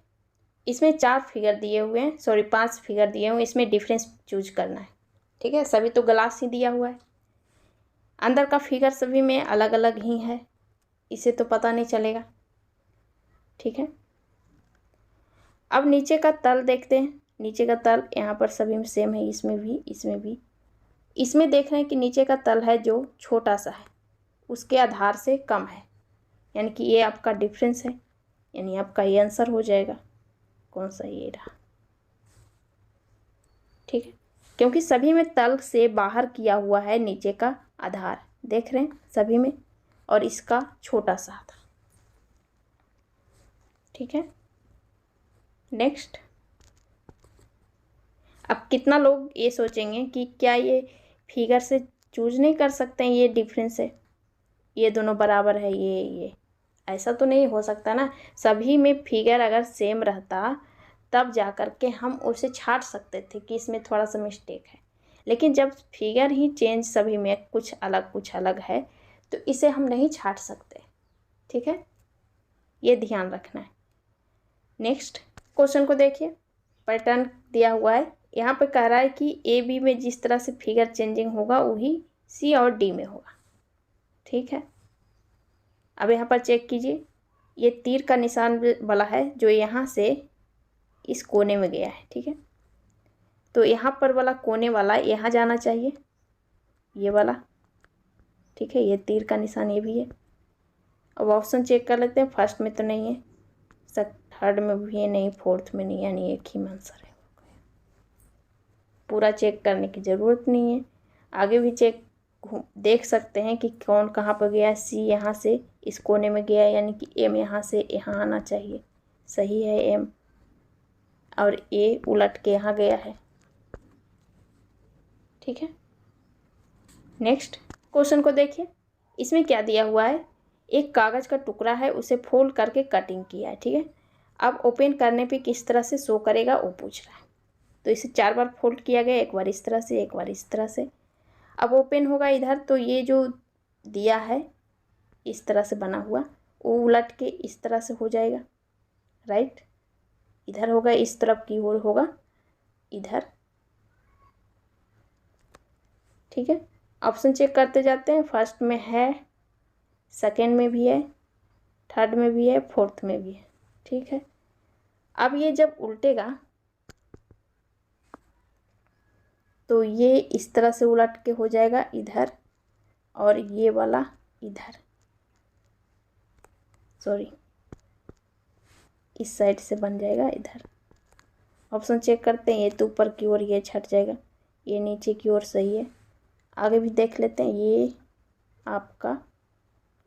इसमें 4 फिगर दिए हुए हैं, सॉरी 5 फिगर दिए हुए हैं, इसमें डिफरेंस चूज करना है। ठीक है, सभी तो ग्लास ही दिया हुआ है, अंदर का फिगर सभी में अलग अलग ही है, इसे तो पता नहीं चलेगा। ठीक है, अब नीचे का तल देखते हैं। नीचे का तल यहाँ पर सभी में सेम है, इसमें भी, इसमें भी। इसमें देख रहे हैं कि नीचे का तल है जो छोटा सा है, उसके आधार से कम है, यानी कि ये आपका डिफरेंस है, यानी आपका ये आंसर हो जाएगा। कौन सा? ये रहा। ठीक है, क्योंकि सभी में तल से बाहर किया हुआ है नीचे का आधार, देख रहे हैं सभी में, और इसका छोटा सा था। ठीक है, नेक्स्ट। अब कितना लोग ये सोचेंगे कि क्या ये फिगर से चूज नहीं कर सकते हैं, ये डिफरेंस है, ये दोनों बराबर है, ये ऐसा तो नहीं हो सकता ना। सभी में फिगर अगर सेम रहता तब जा कर के हम उसे छांट सकते थे कि इसमें थोड़ा सा मिस्टेक है, लेकिन जब फिगर ही चेंज सभी में कुछ अलग है तो इसे हम नहीं छांट सकते। ठीक है, ये ध्यान रखना है। नेक्स्ट क्वेश्चन को देखिए, पैटर्न दिया हुआ है, यहाँ पे कह रहा है कि ए बी में जिस तरह से फिगर चेंजिंग होगा वही सी और डी में होगा। ठीक है, अब यहाँ पर चेक कीजिए, ये तीर का निशान वाला है जो यहाँ से इस कोने में गया है। ठीक है, तो यहाँ पर वाला कोने वाला यहाँ जाना चाहिए, ये वाला। ठीक है, ये तीर का निशान ये भी है। अब ऑप्शन चेक कर लेते हैं, फर्स्ट में तो नहीं है, थर्ड में भी है नहीं, फोर्थ में नहीं, यानी एक ही में आंसर है। पूरा चेक करने की ज़रूरत नहीं है, आगे भी चेक देख सकते हैं कि कौन कहाँ पर गया। सी यहाँ से इस कोने में गया, यानी कि एम यहाँ से यहाँ आना चाहिए, सही है एम, और ए उलट के यहाँ गया है। ठीक है, नेक्स्ट क्वेश्चन को देखिए, इसमें क्या दिया हुआ है, एक कागज़ का टुकड़ा है, उसे फोल्ड करके कटिंग किया है। ठीक है, अब ओपन करने पे किस तरह से शो करेगा वो पूछ रहा है। तो इसे 4 बार फोल्ड किया गया, एक बार इस तरह से, एक बार इस तरह से। अब ओपन होगा इधर, तो ये जो दिया है इस तरह से बना हुआ, वो उलट के इस तरह से हो जाएगा, राइट। इधर होगा, इस तरफ की ओर होगा, इधर। ठीक है, ऑप्शन चेक करते जाते हैं, फर्स्ट में है, सेकेंड में भी है, थर्ड में भी है, फोर्थ में भी है। ठीक है, अब ये जब उल्टेगा तो ये इस तरह से उलट के हो जाएगा इधर, और ये वाला इधर, सॉरी इस साइड से बन जाएगा इधर। ऑप्शन चेक करते हैं, ये तो ऊपर की ओर, ये छट जाएगा, ये नीचे की ओर, सही है। आगे भी देख लेते हैं, ये आपका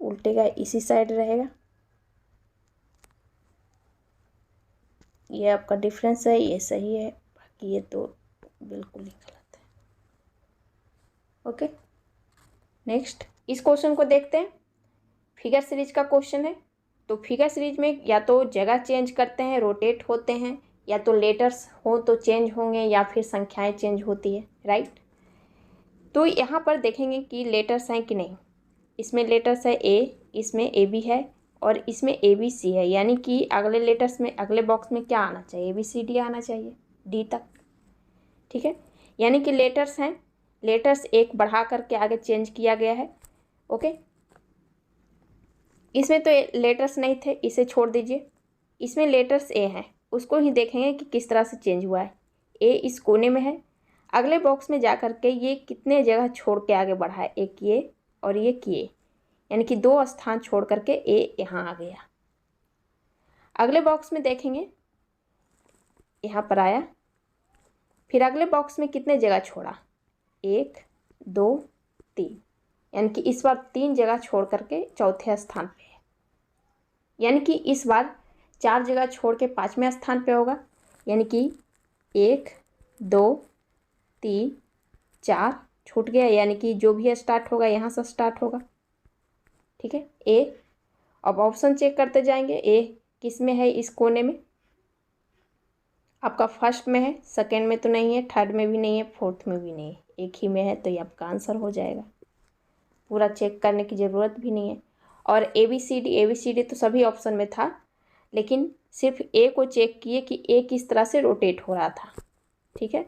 उल्टेगा, इसी साइड रहेगा, ये आपका डिफरेंस है, ये सही है, बाकी ये तो बिल्कुल ही गलत है। ओके, नेक्स्ट इस क्वेश्चन को देखते हैं, फिगर सीरीज का क्वेश्चन है। तो फिगर सीरीज में या तो जगह चेंज करते हैं, रोटेट होते हैं, या तो लेटर्स हो तो चेंज होंगे, या फिर संख्याएं चेंज होती है, राइट। तो यहाँ पर देखेंगे कि लेटर्स हैं कि नहीं। इसमें लेटर्स है ए, इसमें ए बी है, और इसमें ए बी सी है, यानी कि अगले लेटर्स में, अगले बॉक्स में क्या आना चाहिए, ए बी सी डी आना चाहिए, डी तक। ठीक है, यानी कि लेटर्स हैं, लेटर्स एक बढ़ा करके आगे चेंज किया गया है। ओके, इसमें तो लेटर्स नहीं थे, इसे छोड़ दीजिए। इसमें लेटर्स ए हैं, उसको ही देखेंगे कि किस तरह से चेंज हुआ है। ए इस कोने में है, अगले बॉक्स में जा कर के ये कितने जगह छोड़ के आगे बढ़ा है, एक ये और ये किए, यानी कि 2 स्थान छोड़ करके ए यहाँ आ गया। अगले बॉक्स में देखेंगे, यहाँ पर आया, फिर अगले बॉक्स में कितने जगह छोड़ा, 1 2 3, यानी कि इस बार 3 जगह छोड़ करके चौथे स्थान पे है, यानी कि इस बार 4 जगह छोड़ के 5वें स्थान पे होगा, यानी कि 1 2 3 4 छूट गया, यानी कि जो भी स्टार्ट होगा यहाँ से स्टार्ट होगा। ठीक है, ए। अब ऑप्शन चेक करते जाएंगे, ए किस में है, इस कोने में, आपका फर्स्ट में है, सेकेंड में तो नहीं है, थर्ड में भी नहीं है, फोर्थ में भी नहीं है, एक ही में है, तो ये आपका आंसर हो जाएगा। पूरा चेक करने की ज़रूरत भी नहीं है। और ए बी सी डी तो सभी ऑप्शन में था, लेकिन सिर्फ ए को चेक किए कि ए किस तरह से रोटेट हो रहा था। ठीक है,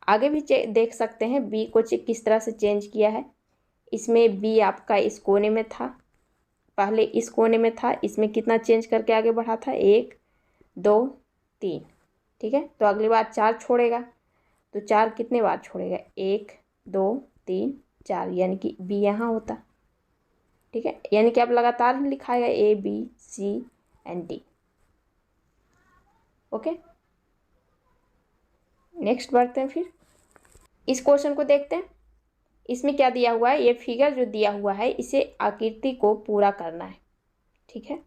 आगे भी देख सकते हैं बी को किस तरह से चेंज किया है। इसमें बी आपका इस कोने में था, पहले इस कोने में था, इसमें कितना चेंज करके आगे बढ़ा था, 1 2 3। ठीक है, तो अगली बार 4 छोड़ेगा, तो 4 कितने बार छोड़ेगा, 1 2 3 4, यानी कि बी यहाँ होता। ठीक है, यानी कि अब लगातार ही लिखाएगा A B C and D. Okay, next बढ़ते हैं, फिर इस क्वेश्चन को देखते हैं। इसमें क्या दिया हुआ है, ये फिगर जो दिया हुआ है इसे आकृति को पूरा करना है। ठीक है,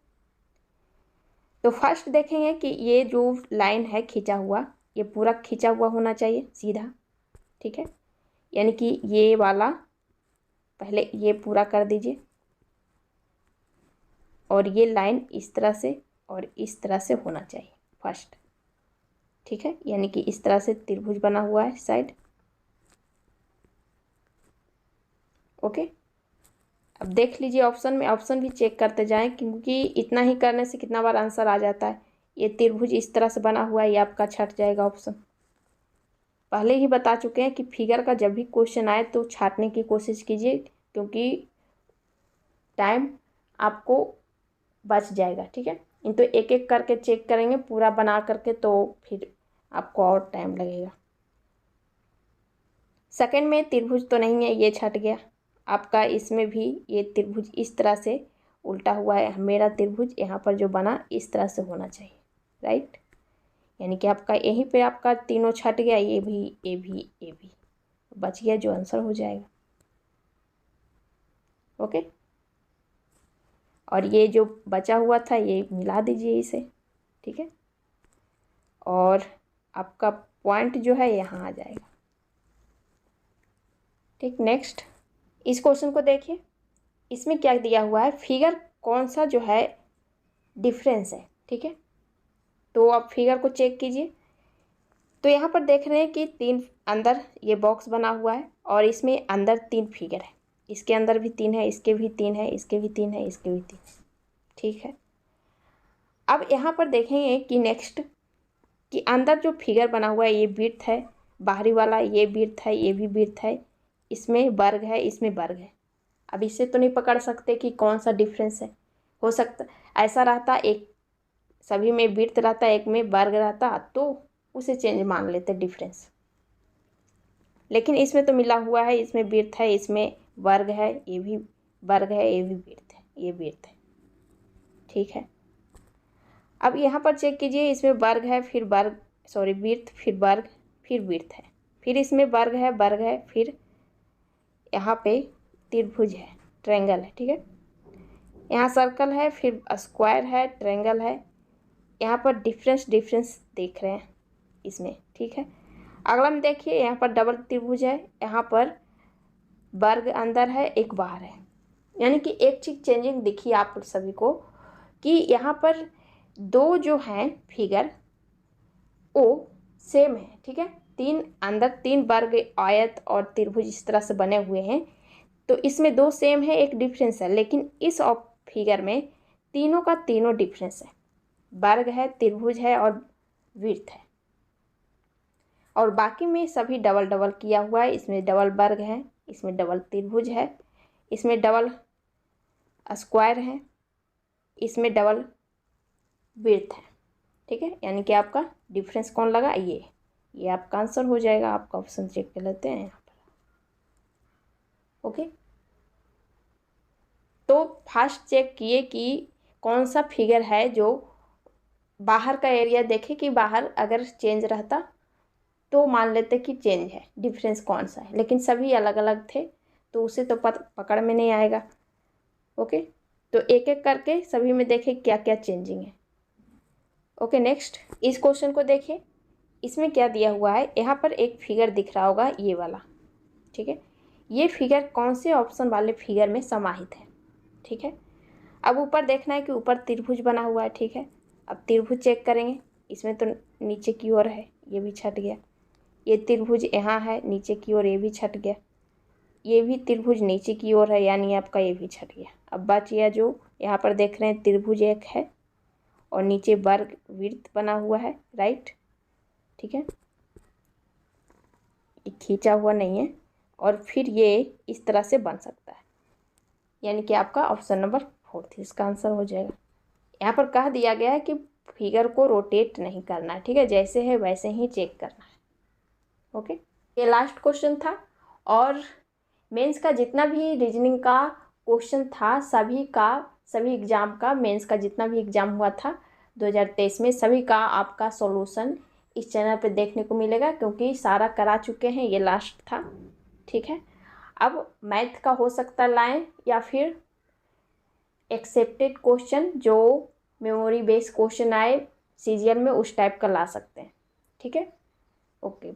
तो फर्स्ट देखेंगे कि ये जो लाइन है खींचा हुआ, ये पूरा खींचा हुआ होना चाहिए सीधा। ठीक है, यानी कि ये वाला पहले ये पूरा कर दीजिए, और ये लाइन इस तरह से और इस तरह से होना चाहिए फर्स्ट। ठीक है, यानी कि इस तरह से त्रिभुज बना हुआ है साइड। ओके, अब देख लीजिए ऑप्शन में, ऑप्शन भी चेक करते जाएं, क्योंकि इतना ही करने से कितना बार आंसर आ जाता है। ये त्रिभुज इस तरह से बना हुआ है, ये आपका छट जाएगा ऑप्शन। पहले ही बता चुके हैं कि फिगर का जब भी क्वेश्चन आए तो छाटने की कोशिश कीजिए, क्योंकि टाइम आपको बच जाएगा। ठीक है, तो एक एक करके चेक करेंगे पूरा बना करके, तो फिर आपको और टाइम लगेगा। सेकंड में त्रिभुज तो नहीं है, ये छट गया आपका। इसमें भी ये त्रिभुज इस तरह से उल्टा हुआ है, मेरा त्रिभुज यहाँ पर जो बना इस तरह से होना चाहिए, राइट। यानी कि आपका यहीं पे आपका तीनों छट गया, ये भी बच गया, जो आंसर हो जाएगा। ओके, और ये जो बचा हुआ था ये मिला दीजिए इसे। ठीक है, और आपका पॉइंट जो है यहाँ आ जाएगा। ठीक, नेक्स्ट इस क्वेश्चन को देखिए। इसमें क्या दिया हुआ है, फिगर कौन सा जो है डिफरेंस है। ठीक है, तो आप फिगर को चेक कीजिए। तो यहाँ पर देख रहे हैं कि 3 अंदर ये बॉक्स बना हुआ है, और इसमें अंदर 3 फिगर है। इसके अंदर भी 3 है, इसके भी 3 है, इसके भी 3 है, इसके भी 3 है। ठीक है, अब यहाँ पर देखेंगे कि नेक्स्ट कि अंदर जो फिगर बना हुआ है ये विड्थ है, बाहरी वाला ये विड्थ है, ये भी विड्थ है, इसमें वर्ग है, इसमें वर्ग है। अब इससे तो नहीं पकड़ सकते कि कौन सा डिफरेंस है। हो सकता ऐसा रहता, एक सभी में विड्थ रहता, एक में वर्ग रहता, तो उसे चेंज मान लेते डिफरेंस। लेकिन इसमें तो मिला हुआ है, इसमें विड्थ है, इसमें वर्ग है, ये भी वर्ग है, ये भी विड्थ है, ये विड्थ है। ठीक है, अब यहाँ पर चेक कीजिए, इसमें वर्ग है, फिर वर्ग, सॉरी विड्थ, फिर वर्ग, फिर विड्थ है, फिर इसमें वर्ग है, फिर यहाँ पे त्रिभुज है, ट्रायंगल है। ठीक है, यहाँ सर्कल है, फिर स्क्वायर है, ट्रायंगल है। यहाँ पर डिफरेंस देख रहे हैं इसमें। ठीक है, अगला में देखिए, यहाँ पर डबल त्रिभुज है, यहाँ पर वर्ग अंदर है, एक बाहर है। यानी कि एक चीज चेंजिंग दिखी आप सभी को कि यहाँ पर 2 जो हैं फिगर वो सेम है। ठीक है, 3 अंदर 3 वर्ग, आयत और त्रिभुज इस तरह से बने हुए हैं, तो इसमें 2 सेम है, एक डिफरेंस है। लेकिन इस फिगर में तीनों का तीनों डिफरेंस है, वर्ग है, त्रिभुज है और विड्थ है। और बाकी में सभी डबल डबल किया हुआ है, इसमें डबल वर्ग है, इसमें डबल त्रिभुज है, इसमें डबल स्क्वायर है, इसमें डबल विड्थ है। ठीक है, यानी कि आपका डिफरेंस कौन लगा, ये आपका आंसर हो जाएगा। आपका ऑप्शन चेक कर लेते हैं यहाँ पर। ओके, तो फर्स्ट चेक किए कि कौन सा फिगर है जो बाहर का एरिया देखे कि बाहर अगर चेंज रहता तो मान लेते कि चेंज है, डिफरेंस कौन सा है। लेकिन सभी अलग अलग थे तो उसे तो पकड़ में नहीं आएगा। ओके, तो एक एक करके सभी में देखें क्या क्या चेंजिंग है। ओके, नेक्स्ट इस क्वेश्चन को देखिए। इसमें क्या दिया हुआ है, यहाँ पर एक फिगर दिख रहा होगा ये वाला। ठीक है, ये फिगर कौन से ऑप्शन वाले फिगर में समाहित है। ठीक है, अब ऊपर देखना है कि ऊपर त्रिभुज बना हुआ है। ठीक है, अब त्रिभुज चेक करेंगे, इसमें तो नीचे की ओर है, ये भी छट गया। ये त्रिभुज यहाँ है नीचे की ओर, ये भी छट गया। ये भी त्रिभुज नीचे की ओर है, यानी आपका ये भी छट गया। अब बच गया जो यहाँ पर देख रहे हैं त्रिभुज एक है और नीचे वर्ग वृत्त बना हुआ है, राइट। ठीक है, ये खींचा हुआ नहीं है, और फिर ये इस तरह से बन सकता है, यानी कि आपका ऑप्शन नंबर 4 इसका आंसर हो जाएगा। यहाँ पर कह दिया गया है कि फिगर को रोटेट नहीं करना है, ठीक है, जैसे है वैसे ही चेक करना है। ओके, ये लास्ट क्वेश्चन था। और मेंस का जितना भी रीजनिंग का क्वेश्चन था, सभी एग्ज़ाम का, मेंस का जितना भी एग्ज़ाम हुआ था 2023 में, सभी का आपका सॉल्यूशन इस चैनल पे देखने को मिलेगा, क्योंकि सारा करा चुके हैं, ये लास्ट था। ठीक है, अब मैथ का हो सकता लाएं, या फिर एक्सेप्टेड क्वेश्चन जो मेमोरी बेस्ड क्वेश्चन आए सीजीएल में, उस टाइप का ला सकते हैं। ठीक है, ओके।